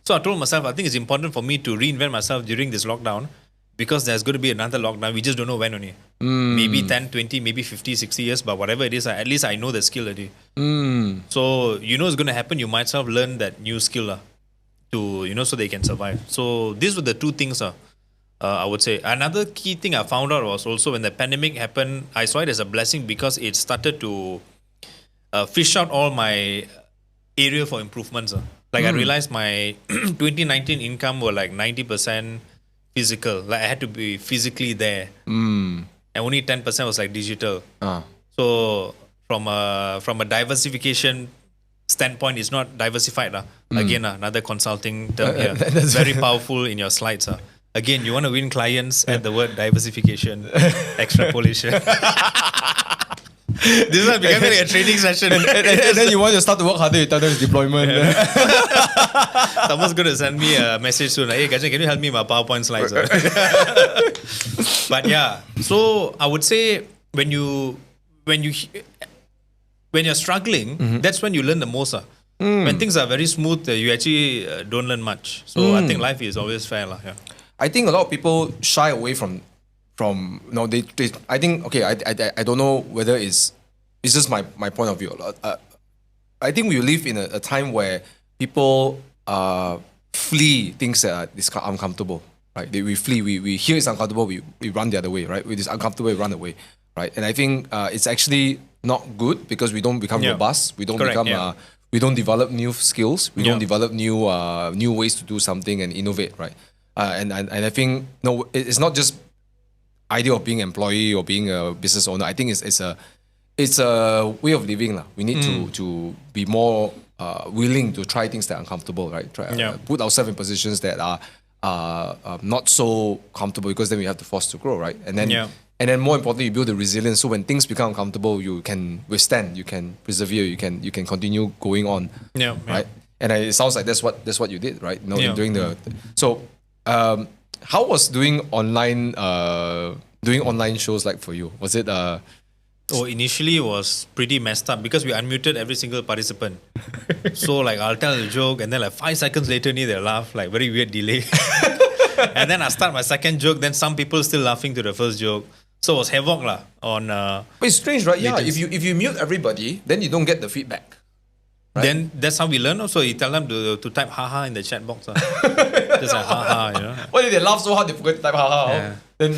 Speaker 2: So I told myself, I think it's important for me to reinvent myself during this lockdown because there's going to be another lockdown. We just don't know when only. Maybe 10, 20, maybe 50, 60 years, but whatever it is, at least I know the skill already. So you know it's going to happen. You might self learn that new skill to, so they can survive. So these were the two things. I would say another key thing I found out was also when the pandemic happened, I saw it as a blessing because it started to fish out all my area for improvements. Like I realized my 2019 income were like 90% physical. Like I had to be physically there, and only 10% was like digital. So from a diversification standpoint, it's not diversified. Again, another consulting term here. Very powerful in your slides. Again, you want to win clients at the word diversification, extrapolation. This is becoming like a training session.
Speaker 1: And then you want to start to work harder, you tell them it's deployment.
Speaker 2: Someone's going to send me a message soon. Hey, Gajen, can you help me with my PowerPoint slides? But yeah, so I would say when you're struggling, that's when you learn the most. When things are very smooth, you actually don't learn much. So I think life is always fair. Yeah.
Speaker 1: I think a lot of people shy away from they I think I don't know whether it's just my point of view. I think we live in a time where people flee things that are uncomfortable, right? We flee, we hear it's uncomfortable, we run the other way, right? When it's uncomfortable, we run away, right? And I think it's actually not good because we don't become robust, we don't we don't develop new skills, we don't develop new ways to do something and innovate, right? And I think it's not just idea of being an employee or being a business owner. I think it's a way of living. We need to be more willing to try things that are uncomfortable, right? Put ourselves in positions that are not so comfortable because then we have to force to grow, right? And then more importantly, you build the resilience. So when things become uncomfortable, you can withstand, you can persevere, you can continue going on, right? And it sounds like that's what you did, right? During so. How was doing online shows like for you? Was it
Speaker 2: initially it was pretty messed up because we unmuted every single participant. So like I'll tell a joke and then like 5 seconds later they'll laugh, like very weird delay. And then I start my second joke, then some people still laughing to the first joke. So it was havoc on
Speaker 1: But it's strange, right? Yeah, if you mute everybody, then you don't get the feedback. Right?
Speaker 2: Then that's how we learn. Also, you tell them to type haha in the chat box. Just like haha,
Speaker 1: What if they laugh so hard they forget to type haha?
Speaker 2: Yeah.
Speaker 1: Then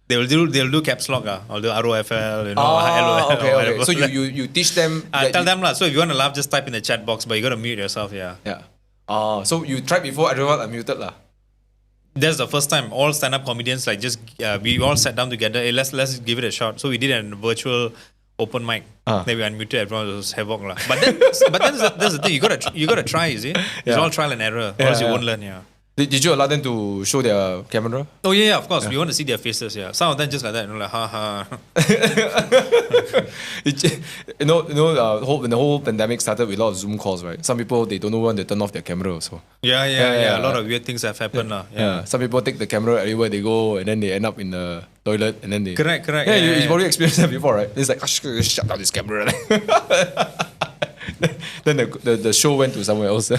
Speaker 2: they'll do caps lock. Or do ROFL,
Speaker 1: LOL. Okay.
Speaker 2: Or
Speaker 1: So you teach them.
Speaker 2: Tell them so if you want to laugh, just type in the chat box, but you gotta mute yourself. Yeah.
Speaker 1: So you tried before everyone unmuted lah.
Speaker 2: That's the first time all stand-up comedians we all sat down together. Hey, let's give it a shot. So we did a virtual open mic. Then we unmuted everyone. It was havoc lah. But then that's the thing. You gotta try. You see, it's all trial and error. Or else you won't learn. Yeah.
Speaker 1: Did you allow them to show their camera?
Speaker 2: Oh yeah, of course. We want to see their faces. Yeah. Some of them just like that. Like ha ha.
Speaker 1: When the whole pandemic started with a lot of Zoom calls, right? Some people they don't know when they turn off their camera also.
Speaker 2: Yeah. A lot of weird things have happened.
Speaker 1: Some people take the camera everywhere they go, and then they end up in the toilet, and then they
Speaker 2: correct.
Speaker 1: Yeah, you've probably experienced that before, right? It's like shut down this camera. Then the show went to somewhere else.
Speaker 2: Yeah,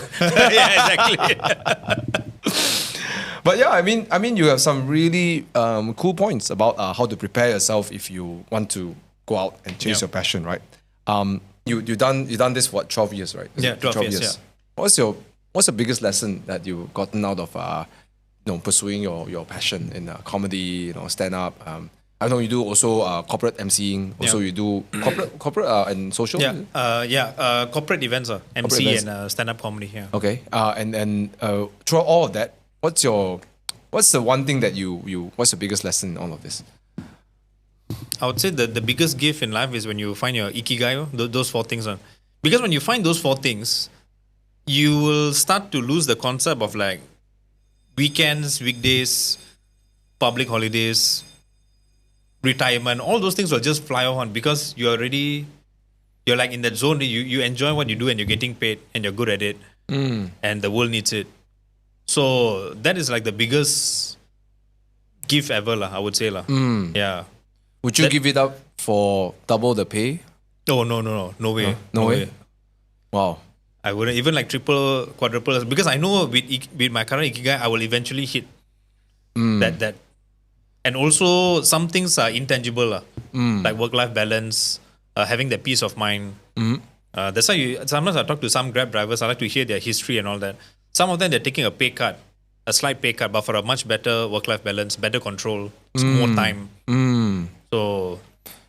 Speaker 2: exactly.
Speaker 1: But yeah, I mean, you have some really cool points about how to prepare yourself if you want to go out and chase your passion, right? You done this for 12 years, right?
Speaker 2: Yeah, 12 years.
Speaker 1: Yeah. What's the biggest lesson that you've gotten out of pursuing your passion in comedy, stand up? I know you do also corporate emceeing. Also, you do corporate and social.
Speaker 2: Corporate events, MC and stand up comedy. Yeah.
Speaker 1: Okay. And throughout all of that, what's the one thing that what's the biggest lesson in all of this?
Speaker 2: I would say the biggest gift in life is when you find your Ikigai, those 4 things. Because when you find those 4 things, you will start to lose the concept of like weekends, weekdays, public holidays, retirement, all those things will just fly on because you're like in that zone. You enjoy what you do and you're getting paid and you're good at it, and the world needs it. So that is like the biggest gift ever, I would say. Yeah.
Speaker 1: Would you give it up for double the pay?
Speaker 2: Oh, no way.
Speaker 1: No way? Wow.
Speaker 2: I wouldn't even like triple, quadruple, because I know with my current Ikigai, I will eventually hit that. And also some things are intangible, like work-life balance, having that peace of mind. That's why sometimes I talk to some Grab drivers, I like to hear their history and all that. Some of them, they're taking a pay cut, a slight pay cut, but for a much better work-life balance, better control, more time. So,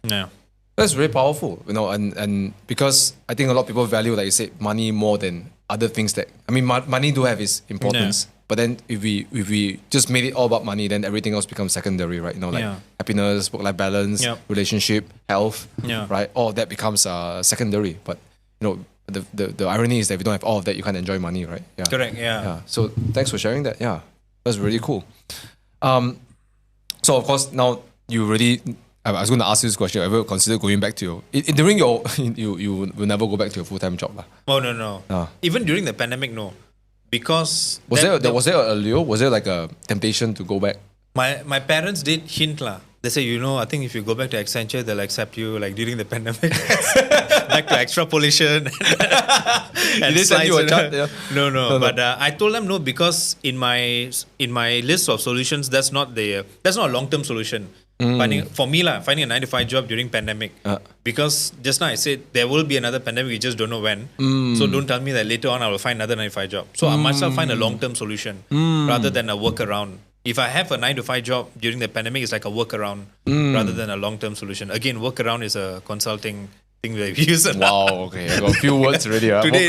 Speaker 2: yeah.
Speaker 1: That's very powerful, and because I think a lot of people value, like you said, money more than other things that, I mean, money do have its importance, but then if we just made it all about money, then everything else becomes secondary, right? Happiness, work-life balance, relationship, health, right? All of that becomes secondary, but the irony is that if you don't have all of that, you can't enjoy money, right? Yeah.
Speaker 2: Correct, yeah.
Speaker 1: So thanks for sharing that. Yeah, that's really cool. So of course, now you really, I was going to ask you this question. Ever consider going back to during your you will never go back to your full-time job, lah?
Speaker 2: Oh no. Even during the pandemic, no, because
Speaker 1: was there a allure? Was there like a temptation to go back?
Speaker 2: My parents did hint, lah. They say, I think if you go back to Accenture, they'll accept you, like during the pandemic. Back to extrapolation. And
Speaker 1: they send you a chart? Yeah.
Speaker 2: No. But I told them no, because in my list of solutions, that's not a long-term solution. For me, finding a 9-to-5 job during pandemic. Because just now I said there will be another pandemic, we just don't know when. So don't tell me that later on I will find another 9-to-5 job. So I might find a long-term solution rather than a workaround. If I have a 9-to-5 job during the pandemic, it's like a workaround rather than a long-term solution. Again, workaround is a consulting thing that we use.
Speaker 1: Wow, okay. I got a few words already.
Speaker 2: Today,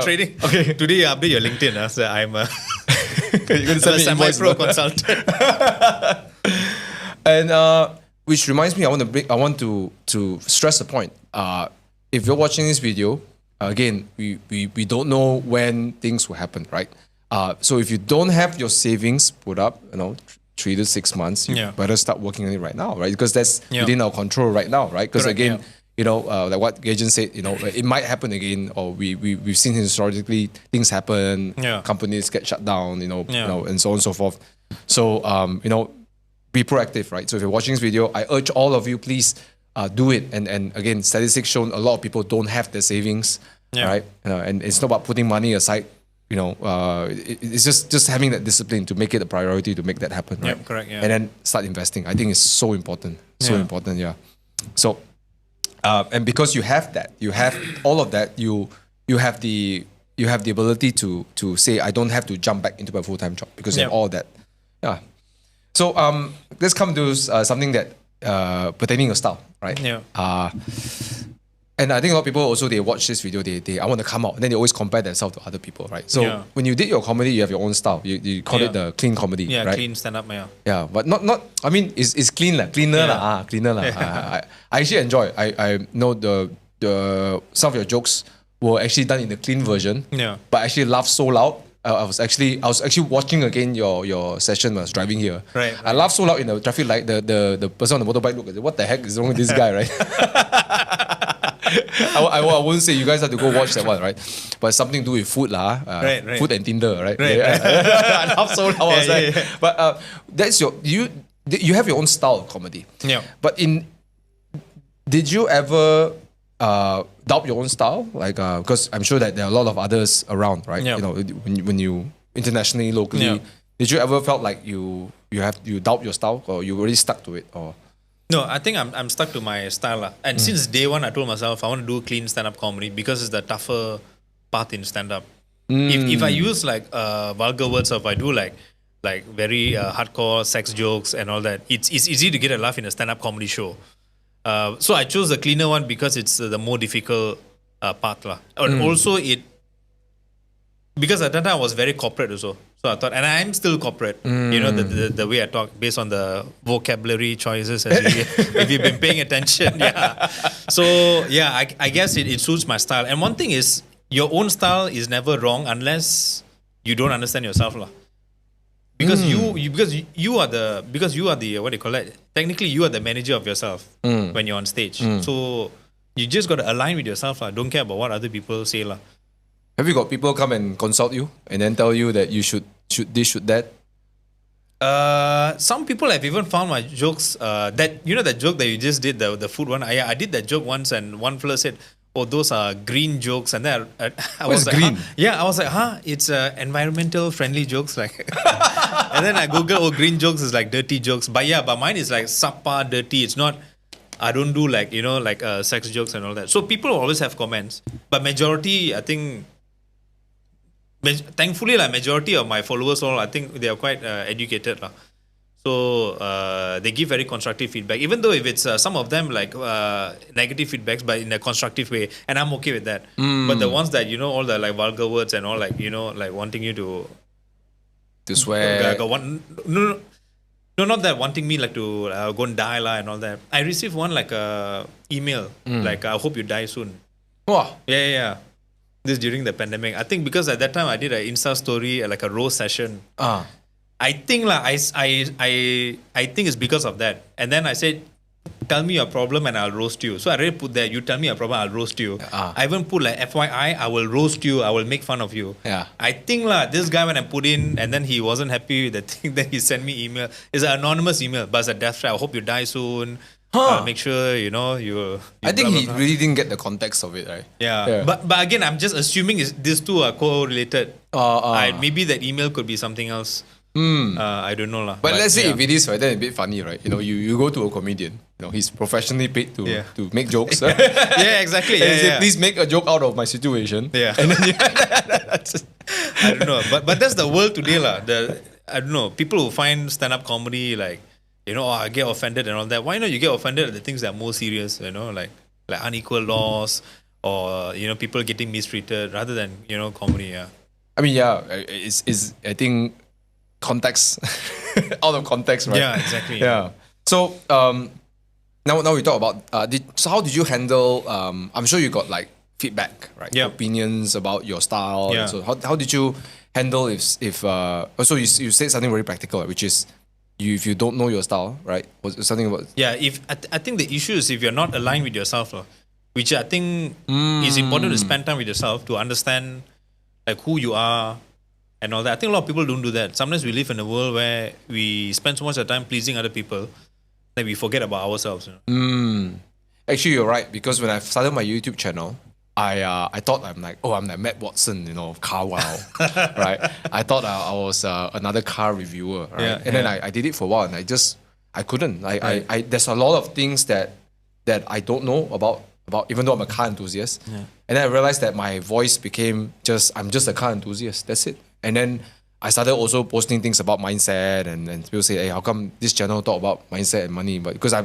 Speaker 2: trading. Okay. Today, update your LinkedIn. So I'm a semi-pro consultant.
Speaker 1: And which reminds me, I want to stress a point. If you're watching this video, again, we don't know when things will happen, right? So if you don't have your savings put up, 3 to 6 months, you better start working on it right now, right? Because that's within our control right now, right? Because again, like what Gajen said, it might happen again, or we've seen historically things happen, companies get shut down, and so on and so forth. So be proactive, right? So if you're watching this video, I urge all of you, please do it. And again, statistics shown a lot of people don't have their savings, right? And it's not about putting money aside. It's just having that discipline to make it a priority to make that happen, right?
Speaker 2: Yep, correct. Yeah.
Speaker 1: And then start investing. I think it's so important. So important, yeah. So, and because you have that, you have all of that, you have the ability to say, I don't have to jump back into my full-time job because you have all that. Yeah. So let's come to something that pertaining to style, right?
Speaker 2: Yeah.
Speaker 1: And I think a lot of people also, they watch this video, I want to come out, and then they always compare themselves to other people, right? So when you did your comedy, you have your own style. You call it the clean comedy, right?
Speaker 2: Clean stand-up,
Speaker 1: Yeah, but not. I mean, it's clean lah, cleaner lah, cleaner lah. I actually enjoy. I know the some of your jokes were actually done in the clean version.
Speaker 2: Yeah.
Speaker 1: But I actually laughed so loud. I was actually watching again your session when I was driving here.
Speaker 2: Right.
Speaker 1: I laughed so loud in the traffic light. The person on the motorbike looked at, what the heck is wrong with this guy, right? I wouldn't say you guys have to go watch that one, right? But it's something to do with food lah.
Speaker 2: Right.
Speaker 1: Food and Tinder, right?
Speaker 2: Right.
Speaker 1: I laughed so loud. I was like, but that's you have your own style of comedy.
Speaker 2: Yeah.
Speaker 1: But did you ever doubt your own style? Like, because I'm sure that there are a lot of others around, right?
Speaker 2: Yeah.
Speaker 1: When you internationally, locally, did you ever felt like you doubt your style, or you already stuck to it, or?
Speaker 2: No, I think I'm stuck to my style. And since day one, I told myself I want to do clean stand-up comedy because it's the tougher path in stand-up. If I use like vulgar words, or if I do like very hardcore sex jokes and all that, it's easy to get a laugh in a stand-up comedy show. So I chose the cleaner one because it's the more difficult path. And also because at that time I was very corporate also. So I thought, and I'm still corporate, the way I talk based on the vocabulary choices, if you've been paying attention. Yeah. So I guess it suits my style. And one thing is, your own style is never wrong unless you don't understand yourself. because you are the what do you call it? Technically, you are the manager of yourself when you're on stage. So you just got to align with yourself. Don't care about what other people say.
Speaker 1: Have you got people come and consult you and then tell you that you should this, should that?
Speaker 2: Some people have even found my jokes. That that joke that you just did, the food one. I did that joke once, and one fella said, "Oh, those are green jokes." And then I was like,
Speaker 1: green?
Speaker 2: Huh? Yeah, I was like, it's environmental friendly jokes, like. And then I Google, green jokes is like dirty jokes. But mine is like subpar dirty. It's not. I don't do like sex jokes and all that. So people always have comments, but majority, I think. Thankfully, majority of my followers I think they are quite educated. So they give very constructive feedback. Even though if it's some of them negative feedbacks, but in a constructive way, and I'm okay with that. But the ones that all the vulgar words and all wanting you to
Speaker 1: swear.
Speaker 2: No, not that wanting me to go and die and all that. I received one email I hope you die soon.
Speaker 1: Wow.
Speaker 2: Yeah. This during the pandemic. I think because at that time I did an Insta story, a roast session. I think I think it's because of that. And then I said, tell me your problem and I'll roast you. So I already put there, you tell me your problem, I'll roast you. I even put FYI, I will roast you, I will make fun of you.
Speaker 1: Yeah.
Speaker 2: I think this guy when I put in and then he wasn't happy with the thing, then he sent me email. It's an anonymous email, but it's a death threat. I hope you die soon. Make sure you
Speaker 1: I think he really didn't get the context of it, right?
Speaker 2: Yeah. But again, I'm just assuming these two are correlated. Maybe that email could be something else. I don't know lah.
Speaker 1: But let's say if it is, right, then it's a bit funny, right? You go to a comedian. He's professionally paid to make jokes.
Speaker 2: Yeah, exactly.
Speaker 1: And he say, please make a joke out of my situation.
Speaker 2: Yeah.
Speaker 1: And then
Speaker 2: I don't know, but that's the world today lah. I don't know. People who find stand-up comedy I get offended and all that. Why not you get offended at the things that are more serious, like unequal laws or, people getting mistreated rather than, comedy, yeah.
Speaker 1: I mean, it's I think, context, out of context, right?
Speaker 2: Yeah, exactly.
Speaker 1: Yeah. So, now we talk about, so how did you handle, I'm sure you got feedback, right?
Speaker 2: Yeah.
Speaker 1: Opinions about your style.
Speaker 2: Yeah.
Speaker 1: So how did you handle if also you said something very practical, which is, if you don't know your style, right? Was something about...
Speaker 2: Yeah, I think the issue is if you're not aligned with yourself, which I think is important to spend time with yourself to understand who you are and all that. I think a lot of people don't do that. Sometimes we live in a world where we spend so much of time pleasing other people that we forget about ourselves.
Speaker 1: Actually, you're right, because when I started my YouTube channel, I thought I'm like Matt Watson, of Car Wow, right? I thought I was another car reviewer, right?
Speaker 2: Yeah,
Speaker 1: and then I did it for a while, and I couldn't. There's a lot of things that I don't know about, even though I'm a car enthusiast. Yeah. And then I realized that my voice became I'm just a car enthusiast. That's it. And then I started also posting things about mindset, and people say, hey, how come this channel talk about mindset and money? But because I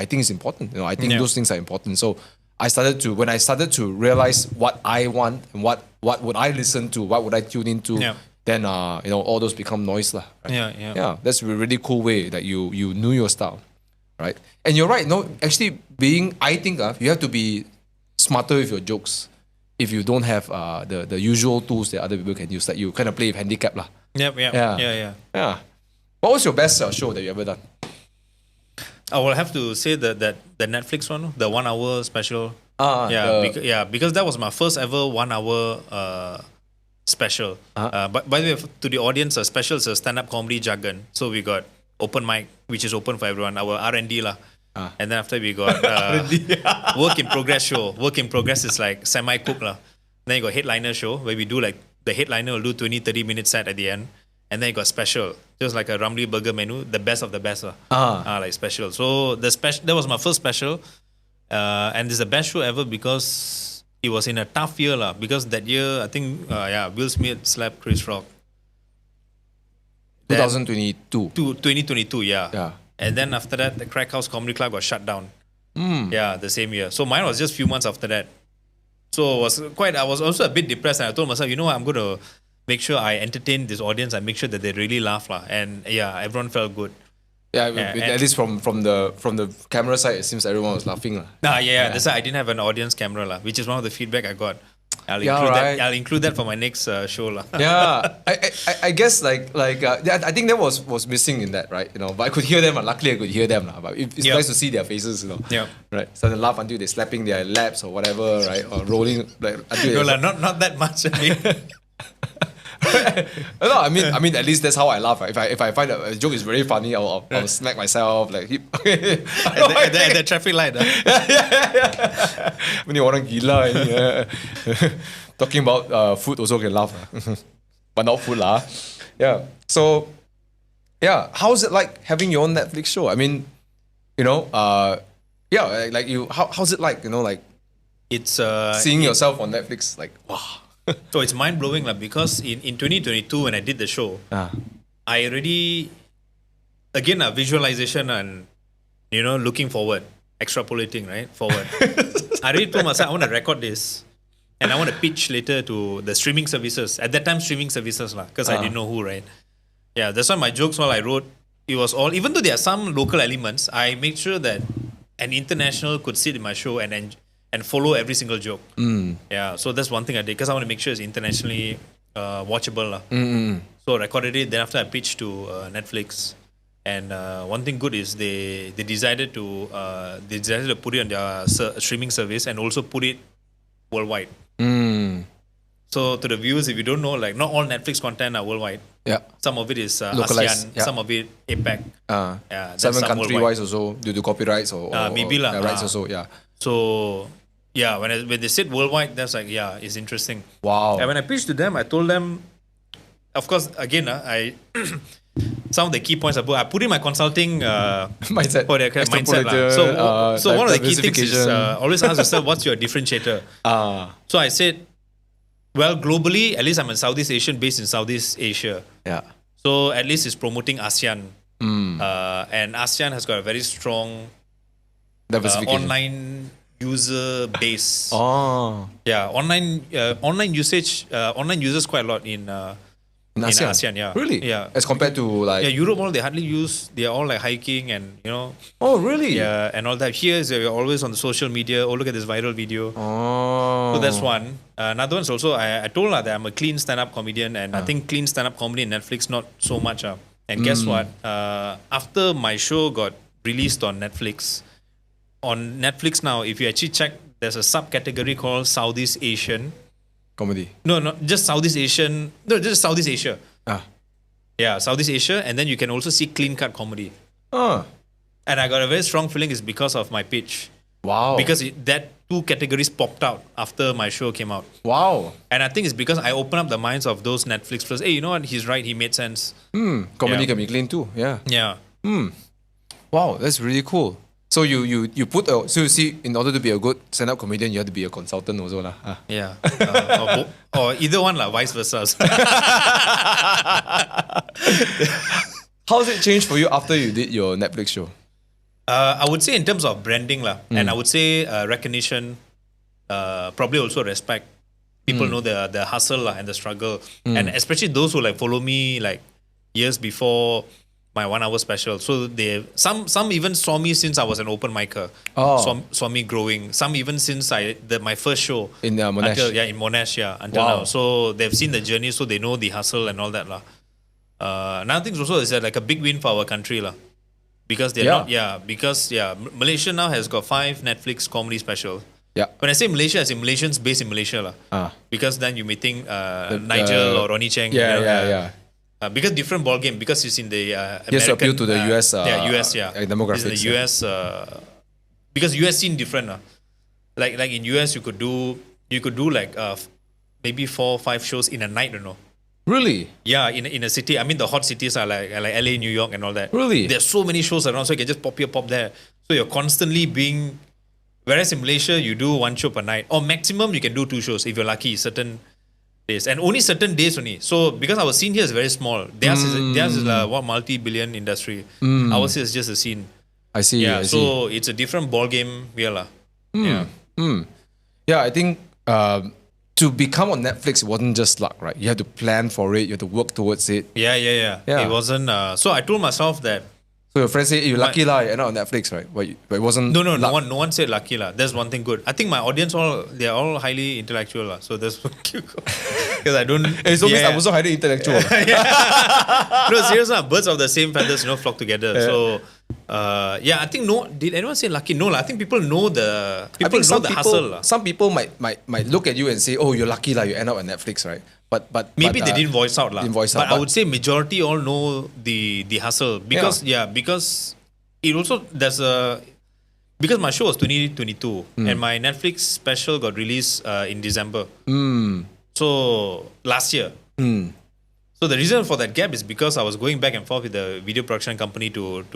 Speaker 1: think it's important. I think those things are important. So when I started to realize what I want and what would I listen to, what would I tune into, then all those become noise lah. Right? Yeah. That's a really cool way that you knew your style, right? And you're right. No, actually, I think you have to be smarter with your jokes if you don't have the usual tools that other people can use. That you kind of play with handicap lah. Yeah. What was your best show that you ever done?
Speaker 2: I will have to say that the Netflix one, the 1 hour special. Because that was my first ever 1 hour special. But by the way, to the audience, a special is a stand-up comedy jargon. So we got open mic, which is open for everyone. Our R&D lah. And then after we got work in progress show. Work in progress is like semi-cook lah. Then you got headliner show where we do the headliner will do 20-30 minute set at the end. And then you got special, just like a Ramly burger menu, the best of the best like special. So that was my first special, and it's the best show ever because it was in a tough year lah. Because that year I think Will Smith slapped Chris Rock.
Speaker 1: 2022.
Speaker 2: 2022, yeah. And then after that, the Crack House Comedy Club got shut down. Yeah, the same year. So mine was just a few months after that. So I was also a bit depressed, and I told myself, what, I'm going to make sure I entertain this audience and make sure that they really laugh lah. And everyone felt good.
Speaker 1: Yeah, at least from the camera side, it seems everyone was laughing lah.
Speaker 2: That's why I didn't have an audience camera lah, which is one of the feedback I got. I'll
Speaker 1: Yeah,
Speaker 2: include
Speaker 1: right.
Speaker 2: that. I'll include that for my next show, lah.
Speaker 1: Yeah, I guess I think that was missing in that, right? But I could hear them. Luckily, I could hear them, but it's
Speaker 2: Yeah.
Speaker 1: nice to see their faces,
Speaker 2: Yeah.
Speaker 1: right? So they laugh until they're slapping their laps or whatever, right? Or rolling like until
Speaker 2: No, lah, not that much. I mean,
Speaker 1: no, I mean, at least that's how I laugh. Right? If I find a joke is very funny, I'll smack myself like.
Speaker 2: at the traffic light.
Speaker 1: When you orang gila, talking about food also can laugh, but not food lah. Yeah. So, yeah, how's it like having your own Netflix show? I mean, yeah, like you, how's it like? Like
Speaker 2: It's
Speaker 1: seeing yourself on Netflix, like wow.
Speaker 2: So it's mind blowing, because in 2022 when I did the show, I already again a visualization and looking forward, extrapolating right forward. I already told myself I want to record this, and I want to pitch later to the streaming services. At that time, streaming services lah, because I didn't know who, right? Yeah, that's why my jokes all I wrote. It was all, even though there are some local elements, I made sure that an international could sit in my show and follow every single joke. Yeah, so that's one thing I did because I want to make sure it's internationally watchable lah. So I recorded it. Then after I pitched to Netflix, and one thing good is they decided to put it on their streaming service and also put it worldwide. So to the viewers, if you don't know, like not all Netflix content are worldwide.
Speaker 1: Yeah.
Speaker 2: Some of it is
Speaker 1: Localized,
Speaker 2: ASEAN,
Speaker 1: yeah.
Speaker 2: some of it APAC. Yeah,
Speaker 1: Some
Speaker 2: some
Speaker 1: country
Speaker 2: worldwide.
Speaker 1: wise also due to copyrights or
Speaker 2: maybe lah.
Speaker 1: rights also. Yeah.
Speaker 2: So yeah, when they said worldwide, that's like, yeah, it's interesting.
Speaker 1: Wow.
Speaker 2: And when I pitched to them, I told them, of course, again, I some of the key points I put in my consulting
Speaker 1: Mindset.
Speaker 2: for their mindset lah. So one of the key things is
Speaker 1: diversification.
Speaker 2: always ask yourself, what's your differentiator? So I said, well, globally, at least I'm a Southeast Asian based in Southeast Asia.
Speaker 1: Yeah.
Speaker 2: So at least it's promoting ASEAN. And ASEAN has got a very strong
Speaker 1: Diversification.
Speaker 2: online user base.
Speaker 1: Oh.
Speaker 2: Yeah, online usage, online users quite a lot in ASEAN. Yeah,
Speaker 1: Really?
Speaker 2: Yeah,
Speaker 1: As compared to like.
Speaker 2: yeah, Europe, all they hardly use. They are all like hiking and
Speaker 1: Oh, really?
Speaker 2: yeah, and all that. Here is you're always on the social media. Oh, look at this viral video.
Speaker 1: Oh.
Speaker 2: So that's one. Another one's also I told her that I'm a clean stand-up comedian, and I think clean stand-up comedy in Netflix not so much. And guess what? After my show got released on Netflix now, if you actually check, there's a subcategory called Southeast Asian.
Speaker 1: Comedy.
Speaker 2: No, just Southeast Asian. No, just Southeast Asia. Yeah, Southeast Asia, and then you can also see clean-cut comedy. And I got a very strong feeling it's because of my pitch.
Speaker 1: Wow.
Speaker 2: Because that two categories popped out after my show came out.
Speaker 1: Wow.
Speaker 2: And I think it's because I opened up the minds of those Netflix players. Hey, you know what? He's right. He made sense.
Speaker 1: Comedy
Speaker 2: Yeah.
Speaker 1: can be clean too. Yeah.
Speaker 2: Yeah.
Speaker 1: Wow, that's really cool. So you put so you see, in order to be a good stand-up comedian, you have to be a consultant also lah.
Speaker 2: Yeah. Or either one, lah, vice versa.
Speaker 1: How's it changed for you after you did your Netflix show?
Speaker 2: I would say in terms of branding, lah, and I would say recognition, probably also respect. People know the hustle lah, and the struggle, and especially those who like follow me like years before my 1 hour special. So they some even saw me since I was an open micer. Saw me growing. Some even since my first show
Speaker 1: In Monash.
Speaker 2: in Monash, until
Speaker 1: Wow.
Speaker 2: now. So they've seen the journey, so they know the hustle and all that lah. Another thing also is that like a big win for our country lah. Because they're Malaysia now has got 5 Netflix comedy specials.
Speaker 1: Yeah.
Speaker 2: When I say Malaysia, I say Malaysians based in Malaysia lah. Because then you may think Nigel or Ronnie Cheng.
Speaker 1: Yeah.
Speaker 2: Because different ball game. Because it's in the American.
Speaker 1: Yes, appeal to the US.
Speaker 2: US.
Speaker 1: Demographics.
Speaker 2: It's in the US. Because US scene different. Like in US, you could do like maybe 4 or 5 shows in a night.
Speaker 1: Really?
Speaker 2: Yeah, in a city. I mean, the hot cities are like LA, New York, and all that.
Speaker 1: Really?
Speaker 2: There's so many shows around, so you can just pop here, pop there. So you're constantly being. Whereas in Malaysia, you do 1 show per night, or maximum you can do 2 shows if you're lucky. Certain days, and only certain days only. So because our scene here is very small, theirs is what multi-billion industry. Ours is just a scene.
Speaker 1: I see.
Speaker 2: Yeah,
Speaker 1: I see.
Speaker 2: so it's a different ball game here lah. Yeah.
Speaker 1: Yeah, I think to become on Netflix, it wasn't just luck, right? You had to plan for it. You had to work towards it.
Speaker 2: Yeah.
Speaker 1: Yeah.
Speaker 2: It wasn't. So I told myself that.
Speaker 1: So your friend say, you're lucky lah, you end up on Netflix, right? But it wasn't...
Speaker 2: No one said lucky lah. That's one thing good. I think my audience they're all highly intellectual lah. So that's because I don't...
Speaker 1: It's always I'm also highly intellectual.
Speaker 2: No, seriously, birds of the same feathers, flock together. Yeah. So, I think did anyone say lucky? No lah. I think people know the hustle lah.
Speaker 1: Some people might look at you and say, oh, you're lucky lah, you end up on Netflix, right? But
Speaker 2: maybe they didn't voice out lah.
Speaker 1: But
Speaker 2: I would say majority all know the hustle because because it also because my show was 2022 and my Netflix special got released in December. So last year. So the reason for that gap is because I was going back and forth with the video production company to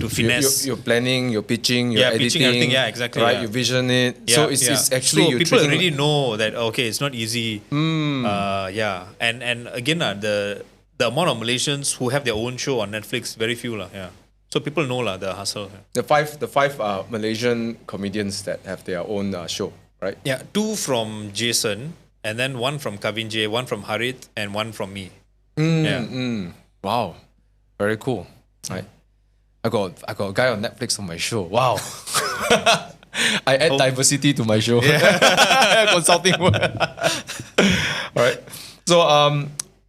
Speaker 2: finesse.
Speaker 1: You're planning, you're pitching, you're editing,
Speaker 2: pitching everything. Yeah, exactly.
Speaker 1: Right, you vision it.
Speaker 2: Yeah,
Speaker 1: so it's actually
Speaker 2: so people already know that it's not easy. And again the amount of Malaysians who have their own show on Netflix, very few lah. Yeah. So people know lah the hustle. Yeah.
Speaker 1: The five Malaysian comedians that have their own show, right?
Speaker 2: Yeah, 2 from Jason, and then 1 from Kavin J, 1 from Harith, and 1 from me.
Speaker 1: Wow, very cool. Right. I got a guy on Netflix on my show. Wow. I add diversity to my show. Yeah. Consulting work. All right. So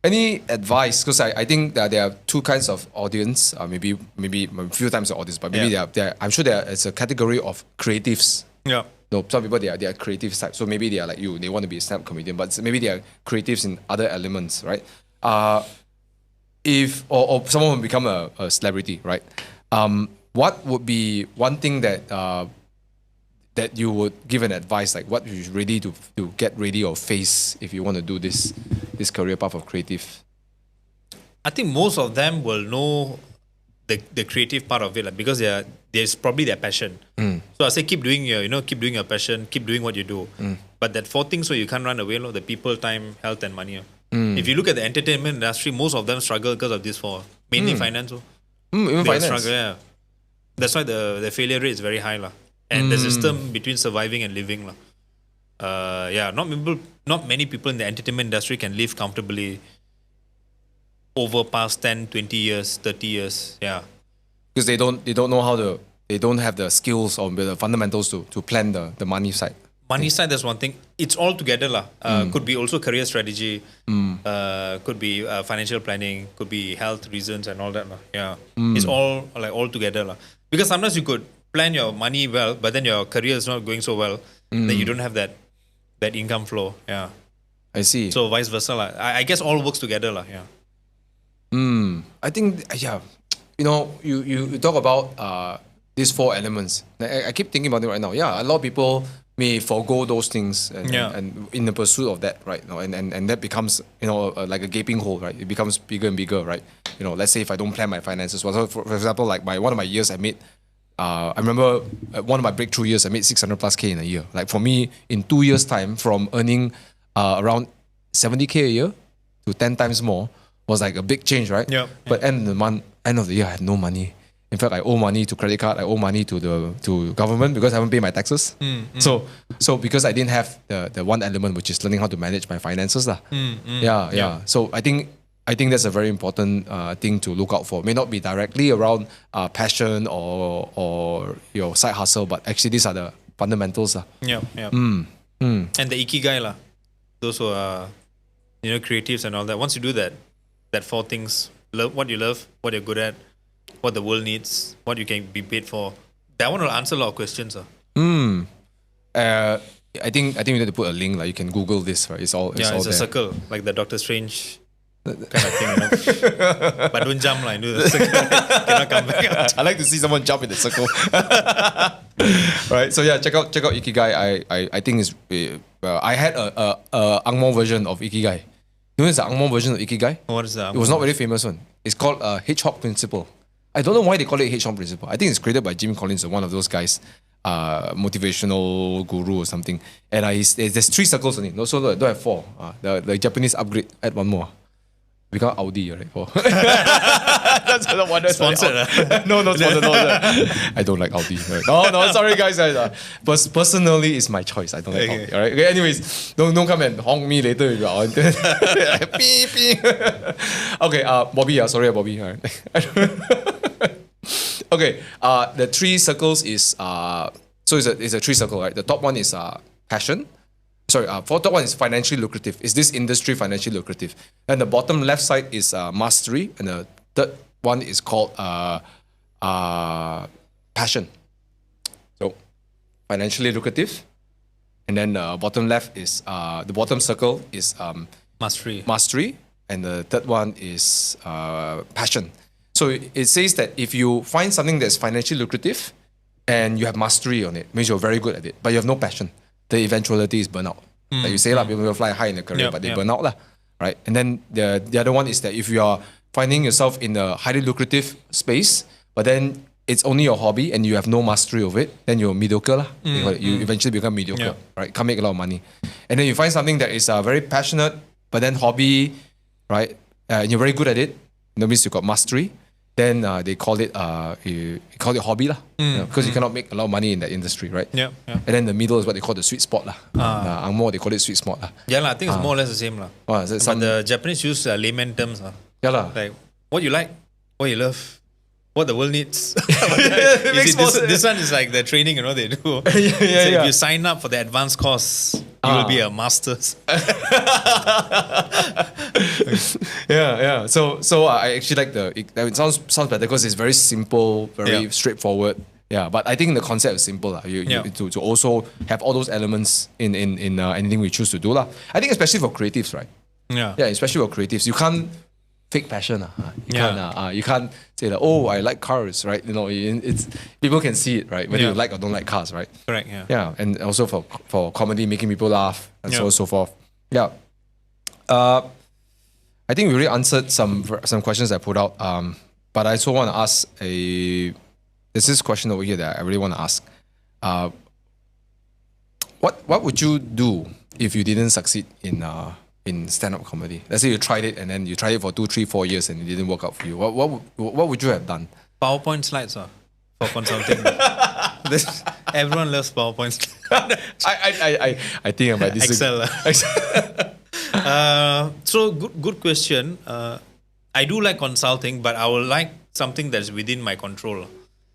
Speaker 1: any advice? Because I think that there are 2 kinds of audience. Maybe a few times the audience, but maybe I'm sure there is a category of creatives.
Speaker 2: Yeah.
Speaker 1: No, some people they are creative type. So maybe they are like you. They want to be a stand-up comedian, but maybe they are creatives in other elements, right? If someone will become a celebrity, right? What would be one thing that that you would give an advice, like what you ready to get ready or face if you want to do this career path of creative?
Speaker 2: I think most of them will know the creative part of it, like, because there's probably their passion. So I say keep doing your passion, keep doing what you do. But that 4 things where you can't run away, the people, time, health, and money. If you look at the entertainment industry, most of them struggle because of these 4. Mainly finance.
Speaker 1: Even finance.
Speaker 2: Struggle, yeah. That's why the failure rate is very high. And the system between surviving and living. Not many people in the entertainment industry can live comfortably over past 10, 20 years, 30 years. Yeah.
Speaker 1: Because they don't know how to, they don't have the skills or the fundamentals to plan the money side.
Speaker 2: Money side, that's one thing. It's all together lah. Could be also career strategy. Could be financial planning. Could be health reasons and all that lah. Yeah, it's all together lah. Because sometimes you could plan your money well, but then your career is not going so well, then you don't have that income flow. Yeah,
Speaker 1: I see.
Speaker 2: So vice versa lah. I guess all works together lah. Yeah.
Speaker 1: I think you talk about these 4 elements. I keep thinking about it right now. Yeah, a lot of people may forego those things and in the pursuit of that, right? And that becomes like a gaping hole, right? It becomes bigger and bigger, right? Let's say if I don't plan my finances well. So for example, like one of my years I made, I remember one of my breakthrough years I made 600+ K in a year. Like for me, in 2 years' time, from earning around 70K a year to 10 times more was like a big change, right?
Speaker 2: Yeah.
Speaker 1: But end of the year, I had no money. In fact, I owe money to credit card. I owe money to government because I haven't paid my taxes. So because I didn't have the one element, which is learning how to manage my finances, lah. Yeah. So I think that's a very important thing to look out for. It may not be directly around passion or your side hustle, but actually these are the fundamentals, lah.
Speaker 2: Yeah. And the Ikigai lah. Those who are creatives and all that. Once you do that 4 things: what you love, what you're good at, what the world needs, what you can be paid for. That one will answer a lot of questions.
Speaker 1: I think we need to put a link. Like you can Google this, right? It's all
Speaker 2: a
Speaker 1: there.
Speaker 2: circle, like the Doctor Strange kind of thing. But don't jump like do the circle. Cannot come back.
Speaker 1: I like to see someone jump in the circle. Right. So yeah, check out Ikigai. I think it's I had a Angmo version of Ikigai. You know, it's the Angmo version of Ikigai.
Speaker 2: What is that?
Speaker 1: It was not very famous one. It's called Hedgehog Principle. I don't know why they call it Hedgehog Principle. I think it's created by Jim Collins, one of those guys, motivational guru or something. And there's 3 circles on it. No, so don't have 4. The Japanese upgrade, add 1 more. Become Audi, right? 4. That's the one that's
Speaker 2: sponsored.
Speaker 1: No, sponsored. No. I don't like Audi. Right? No, sorry guys. Personally, it's my choice. I don't like Audi. All right. Okay, anyways, don't come and honk me later if you're on. Beep. Okay, Bobby. Sorry, Bobby. All right. Okay. The three circles is so it's a three circle, right? The top one is passion. Sorry, for top one is financially lucrative. Is this industry financially lucrative? And the bottom left side is mastery, and the third one is called passion. So financially lucrative, and then bottom left is the bottom circle is mastery, and the third one is passion. So it says that if you find something that's financially lucrative and you have mastery on it, means you're very good at it, but you have no passion, the eventuality is burnout. Like you say, people will fly high in the career, but they burn out, right? And then the other one is that if you are finding yourself in a highly lucrative space, but then it's only your hobby and you have no mastery of it, then you're mediocre. You eventually become mediocre, right? Can't make a lot of money. And then you find something that is very passionate, but then hobby, right? And you're very good at it. That means you got mastery. Then they call it hobby because you cannot make a lot of money in that industry, right?
Speaker 2: Yeah.
Speaker 1: And then the middle is what they call the sweet spot Angmo, they call it sweet spot
Speaker 2: Yeah I think it's more or less the same
Speaker 1: but
Speaker 2: the Japanese use layman terms like what you like, what you love, what the world needs. This one is like the training they do. If you sign up for the advanced course, you will be a master's.
Speaker 1: So I actually like it sounds better because it's very simple, very straightforward. Yeah, but I think the concept is simple. To also have all those elements in anything we choose to do. I think especially for creatives, right? Yeah, especially for creatives. You can't fake passion. You can't say that, oh, I like cars, right? It's people can see it, right? Whether you like or don't like cars, right?
Speaker 2: Correct,
Speaker 1: Yeah, and also for comedy, making people laugh and so on and so forth. Yeah. I think we already answered some questions I put out. But I also want to ask there's this question over here that I really want to ask. What would you do if you didn't succeed in stand-up comedy? Let's say you tried it and then you tried it for 2, 3, 4 years and it didn't work out for you. What would you have done?
Speaker 2: PowerPoint slides for consulting. Everyone loves PowerPoint slides.
Speaker 1: I think I might disagree.
Speaker 2: Excel. So good question. I do like consulting, but I would like something that's within my control.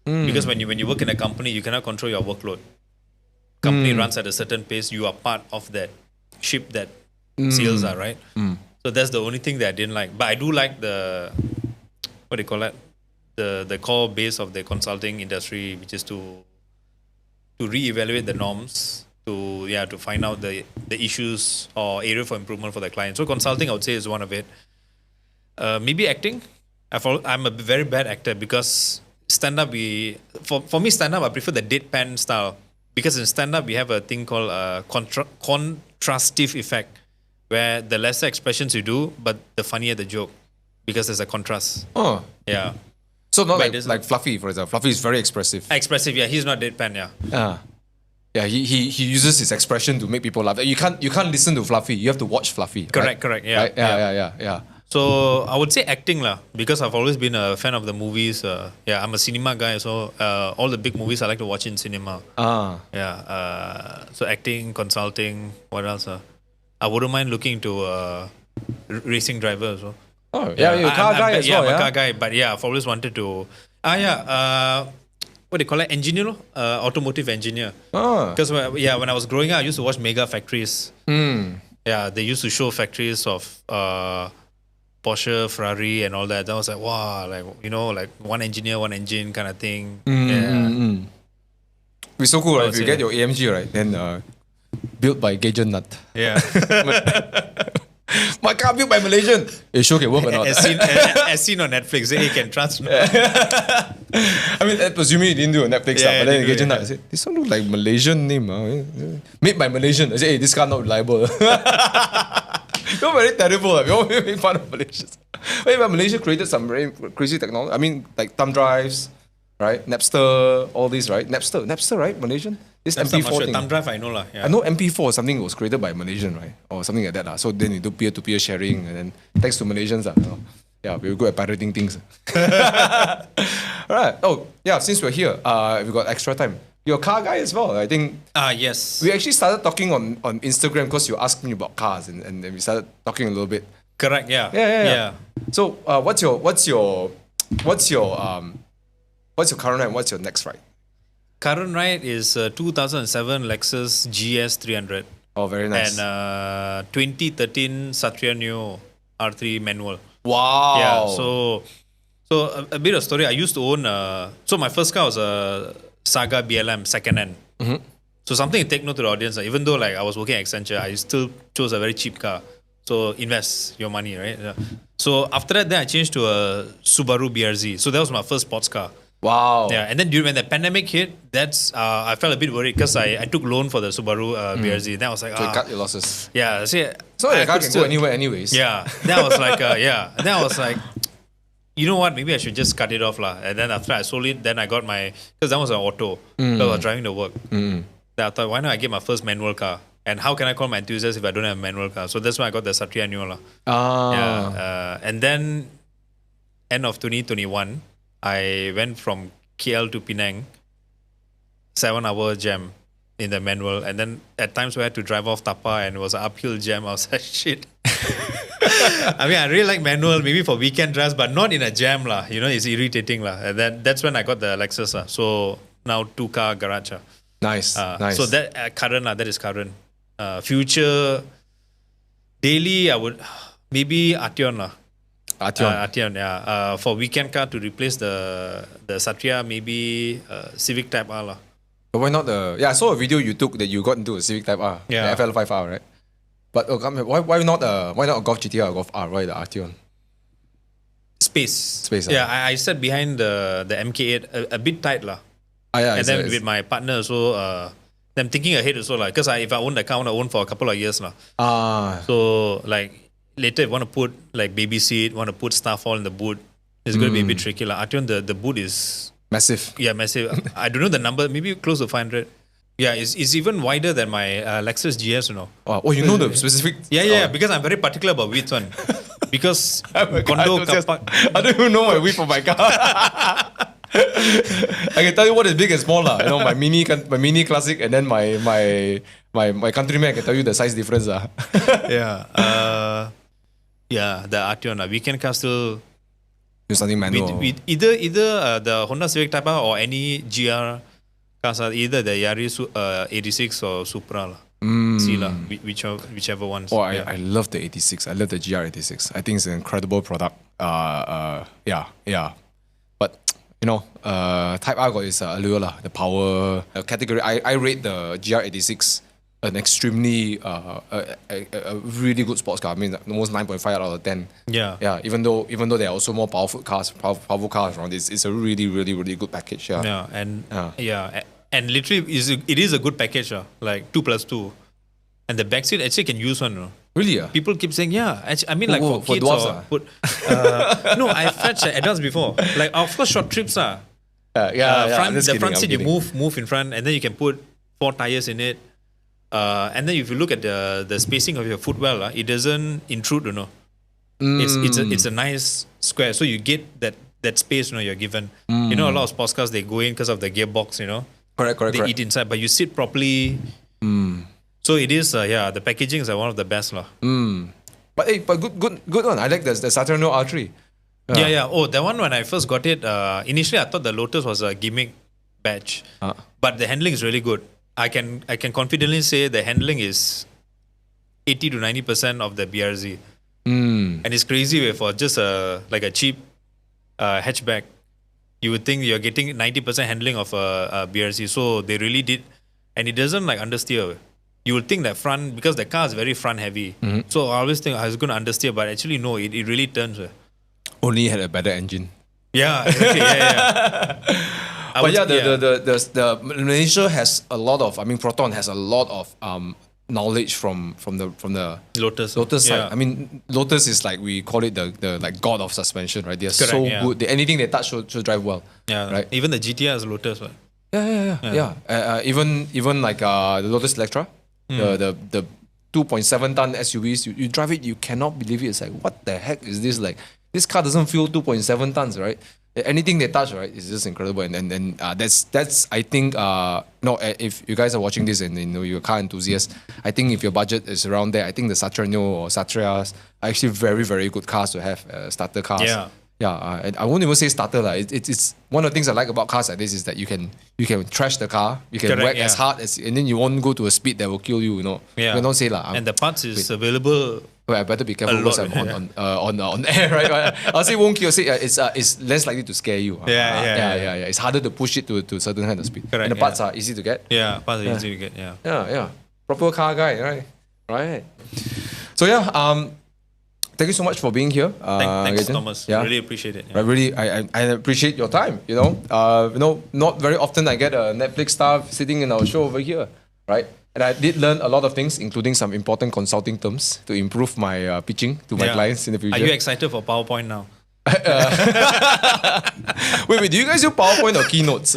Speaker 2: Because when you work in a company, you cannot control your workload. Company runs at a certain pace. You are part of that ship that sails are, right? So that's the only thing that I didn't like. But I do like the core base of the consulting industry, which is to reevaluate the norms, to find out the issues or area for improvement for the client. So consulting, I would say, is one of it. Maybe acting. I'm a very bad actor because stand-up, for me, stand-up, I prefer the deadpan style. Because in stand-up, we have a thing called contrastive effect, where the lesser expressions you do, but the funnier the joke, because there's a contrast.
Speaker 1: Oh.
Speaker 2: Yeah.
Speaker 1: So not like Fluffy, for example. Fluffy is very expressive.
Speaker 2: Expressive, yeah. He's not deadpan, yeah.
Speaker 1: Yeah, he uses his expression to make people laugh. You can't listen to Fluffy. You have to watch Fluffy.
Speaker 2: Correct, yeah.
Speaker 1: Right? Yeah.
Speaker 2: So I would say acting because I've always been a fan of the movies. I'm a cinema guy, so all the big movies I like to watch in cinema. So acting, consulting, what else? I wouldn't mind looking into racing driver as well.
Speaker 1: Oh, you're a car guy as well.
Speaker 2: I'm a car guy, but I've always wanted to. What do you call it? Engineer, automotive engineer. Because when I was growing up, I used to watch mega factories. Yeah, they used to show factories of Porsche, Ferrari, and all that. I was like, wow, like one engineer, one engine kind of thing.
Speaker 1: It's so cool, right? If you get your AMG, right, then built by Gajen Nad.
Speaker 2: Yeah.
Speaker 1: My car built by Malaysian. It sure can work or not.
Speaker 2: As seen on Netflix, you can trust me.
Speaker 1: I mean, presumably you didn't do a Netflix stuff, but then Gajen Nad, I said, this one looks like Malaysian name. Made by Malaysian. I said, hey, this car not reliable. You're very terrible. We all make fun of Malaysians. But Malaysia created some very crazy technology. I mean, like thumb drives, right? Napster, all these, right? Napster, right? Malaysian? This MP4 thing.
Speaker 2: Thumb drive, I know lah. Yeah.
Speaker 1: I know MP4 or something was created by Malaysian, right? Or something like that. So then you do peer-to-peer sharing, and then thanks to Malaysians, we're good at pirating things. Alright. Oh, yeah, since we're here, we've got extra time. You're a car guy as well, I think.
Speaker 2: Yes.
Speaker 1: We actually started talking on Instagram because you asked me about cars, and then we started talking a little bit.
Speaker 2: Correct. Yeah.
Speaker 1: Yeah. So, what's your What's your current ride? What's your next ride?
Speaker 2: Current ride is 2007 Lexus GS 300
Speaker 1: Oh, very nice.
Speaker 2: and 2013 Satria Neo R3 manual.
Speaker 1: Wow.
Speaker 2: Yeah, so a bit of story. I used to own. So my first car was a Saga BLM second hand. So something to take note to the audience. Even though like I was working at Accenture, I still chose a very cheap car. So invest your money, right? Yeah. So after that, then I changed to a Subaru BRZ. So that was my first sports car.
Speaker 1: Wow.
Speaker 2: Yeah, and then when the pandemic hit, that's I felt a bit worried because I took loan for the Subaru BRZ. Then I was like,
Speaker 1: So you cut your losses.
Speaker 2: yeah. See,
Speaker 1: So the car can go anywhere anyways.
Speaker 2: yeah. Then I was like, And then I was like, you know what? Maybe I should just cut it off, lah. And then after I sold it, then I got my, because that was an auto. So I was driving to work. Then I thought, why not I get my first manual car? And how can I call my enthusiast if I don't have a manual car? So that's why I got the Satria Neo, lah. Yeah. And then end of 2021, I went from KL to Penang, 7-hour jam in the manual. And then at times we had to drive off Tapa and it was an uphill jam. I was like, shit. I mean, I really like manual, maybe for weekend drives, but not in a jam, lah. You know, it's irritating, lah. And that's when I got the Lexus, lah. So now 2-car garage, lah.
Speaker 1: Nice. Nice.
Speaker 2: So that current, that is current. Future, daily, I would, maybe Arteon, lah. Arteon, yeah. For weekend car to replace the Satria, maybe Civic Type R, lah.
Speaker 1: But why not I saw a video you took that you got into a Civic Type R.
Speaker 2: Yeah.
Speaker 1: The FL5R, right? But why not a Golf GTR or Golf R? Why the Arteon?
Speaker 2: Space.
Speaker 1: Yeah,
Speaker 2: I sat behind the MK8 a bit tight, lah.
Speaker 1: Yeah,
Speaker 2: and then with my partner also, I'm thinking ahead also, like, because if I own the car, I want to own for a couple of years now. So like later, if I want to put like baby seat, want to put stuff all in the boot, it's going to be a bit tricky. Like Arteon, the boot is
Speaker 1: massive.
Speaker 2: Yeah, massive. I don't know the number, maybe close to 500. Yeah, it's even wider than my Lexus GS, you know.
Speaker 1: Oh, you know the specific?
Speaker 2: Yeah, because I'm very particular about width one. Because condo car park.
Speaker 1: I don't even know my width for my car. I can tell you what is big and small, lah. You know, my mini classic and then my countryman, I can tell you the size difference, lah.
Speaker 2: Yeah. The Arteon, weekend car still
Speaker 1: do something manual.
Speaker 2: With either the Honda Civic Type R or any GR cars, either the Yaris 86 or Supra, lah. See, lah, whichever ones.
Speaker 1: Oh, I love the 86. I love the GR86. I think it's an incredible product. Yeah. But you know, Type R got its allure, lah. The power category. I rate the GR86 an extremely a really good sports car. I mean, almost 9.5 out of 10. Yeah. Even though there are also more powerful cars around, it's a really, really, really good package. Yeah.
Speaker 2: And literally, it is a good package. Like 2+2, and the backseat actually can use one.
Speaker 1: Really?
Speaker 2: People keep saying, actually, I mean, like for kids
Speaker 1: dwarves,
Speaker 2: no, I fetched adults before. Like, of course, short trips. The front seat, you move in front, and then you can put 4 tires in it. And then if you look at the spacing of your footwell, it doesn't intrude, you know. It's a nice square, so you get that space, you know, you're given. You know, a lot of sports cars, they go in because of the gearbox, you know.
Speaker 1: Correct.
Speaker 2: They eat inside, but you sit properly. So it is, the packaging is one of the best, lah.
Speaker 1: But good one. I like the Saturn R3.
Speaker 2: Yeah. Oh, that one, when I first got it, initially I thought the Lotus was a gimmick badge, but the handling is really good. I can confidently say the handling is 80 to 90% of the BRZ. And it's crazy for just a cheap hatchback. You would think you're getting 90% handling of a BRZ. So they really did. And it doesn't like understeer. You would think that front, because the car is very front heavy. So I always think I was going to understeer, but actually no, it really turns.
Speaker 1: Only had a better engine.
Speaker 2: Yeah, exactly. Yeah.
Speaker 1: The Malaysia has a lot of, Proton has a lot of knowledge from the
Speaker 2: Lotus
Speaker 1: side. I mean, Lotus is like, we call it the like god of suspension, right? They're so good. Anything they touch should drive well. Yeah, right.
Speaker 2: Even the GTR is Lotus, right?
Speaker 1: Yeah. Even like the Lotus Electra, the 2.7 ton SUVs. You drive it, you cannot believe it. It's like, what the heck is this? Like, this car doesn't feel 2.7 tons, right? Anything they touch, right, is just incredible. And that's I think if you guys are watching this and you're a car enthusiast, I think if your budget is around there, I think the Satria Neo or Satrias are actually very, very good cars to have, starter cars. I won't even say starter lah. It's one of the things I like about cars like this is that you can trash the car, you can
Speaker 2: Correct,
Speaker 1: whack as hard as, and then you won't go to a speed that will kill you. You know,
Speaker 2: Yeah.
Speaker 1: you don't say lah.
Speaker 2: And the parts is available.
Speaker 1: Well, I better be careful
Speaker 2: A
Speaker 1: because
Speaker 2: lot,
Speaker 1: I'm on air, right? I'll say won't kill. Say it's less likely to scare you.
Speaker 2: Yeah.
Speaker 1: It's harder to push it to certain kind of speed.
Speaker 2: Correct,
Speaker 1: And the parts are easy to get.
Speaker 2: Yeah, parts are easy to get. Yeah.
Speaker 1: Yeah. Proper car guy, right. So thank you so much for being here.
Speaker 2: Thanks,
Speaker 1: Gajen.
Speaker 2: Thomas.
Speaker 1: Yeah.
Speaker 2: Really appreciate it.
Speaker 1: I really I appreciate your time. Not very often I get a Netflix star sitting in our show over here, right? And I did learn a lot of things, including some important consulting terms to improve my pitching to my clients in the future.
Speaker 2: Are you excited for PowerPoint now?
Speaker 1: Wait, do you guys use PowerPoint or keynotes?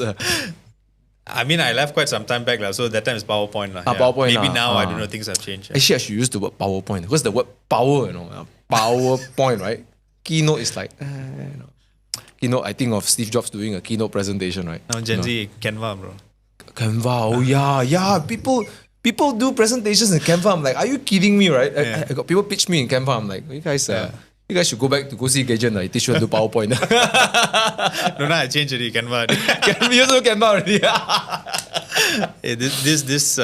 Speaker 2: I mean, I left quite some time back, so that time is PowerPoint.
Speaker 1: PowerPoint.
Speaker 2: Maybe now, I don't know, things have changed.
Speaker 1: Actually, I should use the word PowerPoint because the word power, PowerPoint, right? Keynote is like, Keynote, I think of Steve Jobs doing a keynote presentation, right?
Speaker 2: Now, Gen Z, Canva, bro.
Speaker 1: Canva, yeah. People do presentations in Canva. I'm like, are you kidding me, right? I got people pitch me in Canva. I'm like, you guys should go back to go see Gajen Nad. He teach you how to do PowerPoint.
Speaker 2: No, I changed it. Canva.
Speaker 1: You also Canva already.
Speaker 2: This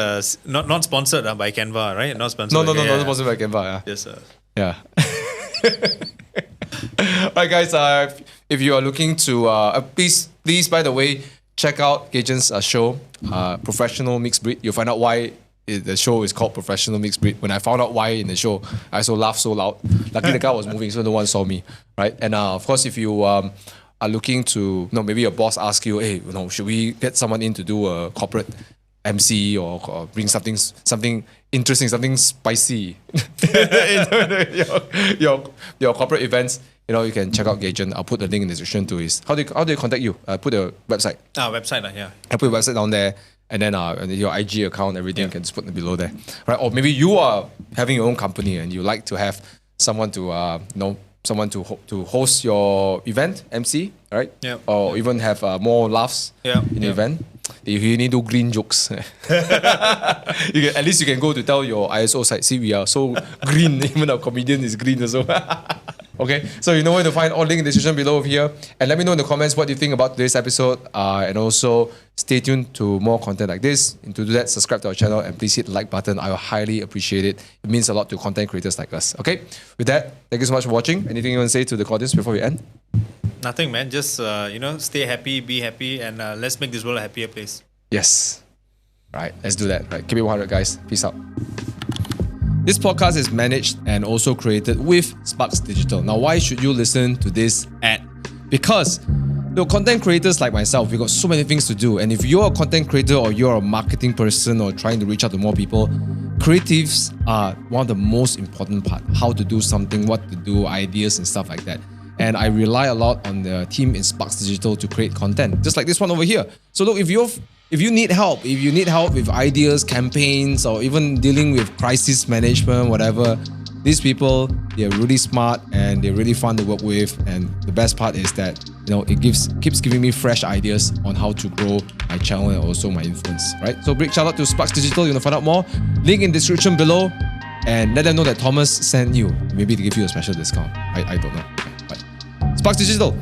Speaker 2: not sponsored by Canva, right? Not sponsored.
Speaker 1: No, not sponsored by Canva.
Speaker 2: Yes,
Speaker 1: Yeah. Alright, guys. If you are looking to, please, by the way, check out Gajen's show, Professional Mixed Breed. You'll find out why the show is called Professional Mixed Breed. When I found out why in the show, I also laughed so loud. Luckily, the guy was moving, so no one saw me, right? And of course, if you are looking to, maybe your boss asks you, hey, should we get someone in to do a corporate MC or bring something interesting, something spicy into your corporate events? You can check out Gajen. I'll put the link in the description to his. How do you contact you? Put the website.
Speaker 2: Website, yeah.
Speaker 1: I put the website down there, and then your IG account, everything, you can just put it below there, right? Or maybe you are having your own company and you like to have someone to to host your event, MC, right?
Speaker 2: Yeah.
Speaker 1: Or even have more laughs in the event. If you need to do green jokes, at least you can go to tell your ISO site. See, we are so green. Even our comedian is green as well. Okay, so you know where to find all link in the description below here. And let me know in the comments what you think about today's episode. And also stay tuned to more content like this. And to do that, subscribe to our channel and please hit the like button. I will highly appreciate it. It means a lot to content creators like us. Okay, with that, thank you so much for watching. Anything you want to say to the audience before we end?
Speaker 2: Nothing, man. Just, stay happy, be happy, and let's make this world a happier place.
Speaker 1: Yes. Right, let's do that. Right, keep it 100, guys. Peace out. This podcast is managed and also created with Sparks Digital. Now, why should you listen to this ad? Because content creators like myself, we got so many things to do. And if you're a content creator or you're a marketing person or trying to reach out to more people, creatives are one of the most important part. How to do something, what to do, ideas and stuff like that. And I rely a lot on the team in Sparks Digital to create content, just like this one over here. So look, if you need help with ideas, campaigns, or even dealing with crisis management, whatever, these people, they're really smart and they're really fun to work with. And the best part is that it keeps giving me fresh ideas on how to grow my channel and also my influence. Right? So big shout out to Sparks Digital. You want to find out more? Link in the description below, and let them know that Thomas sent you. Maybe to give you a special discount. I don't know. But Sparks Digital.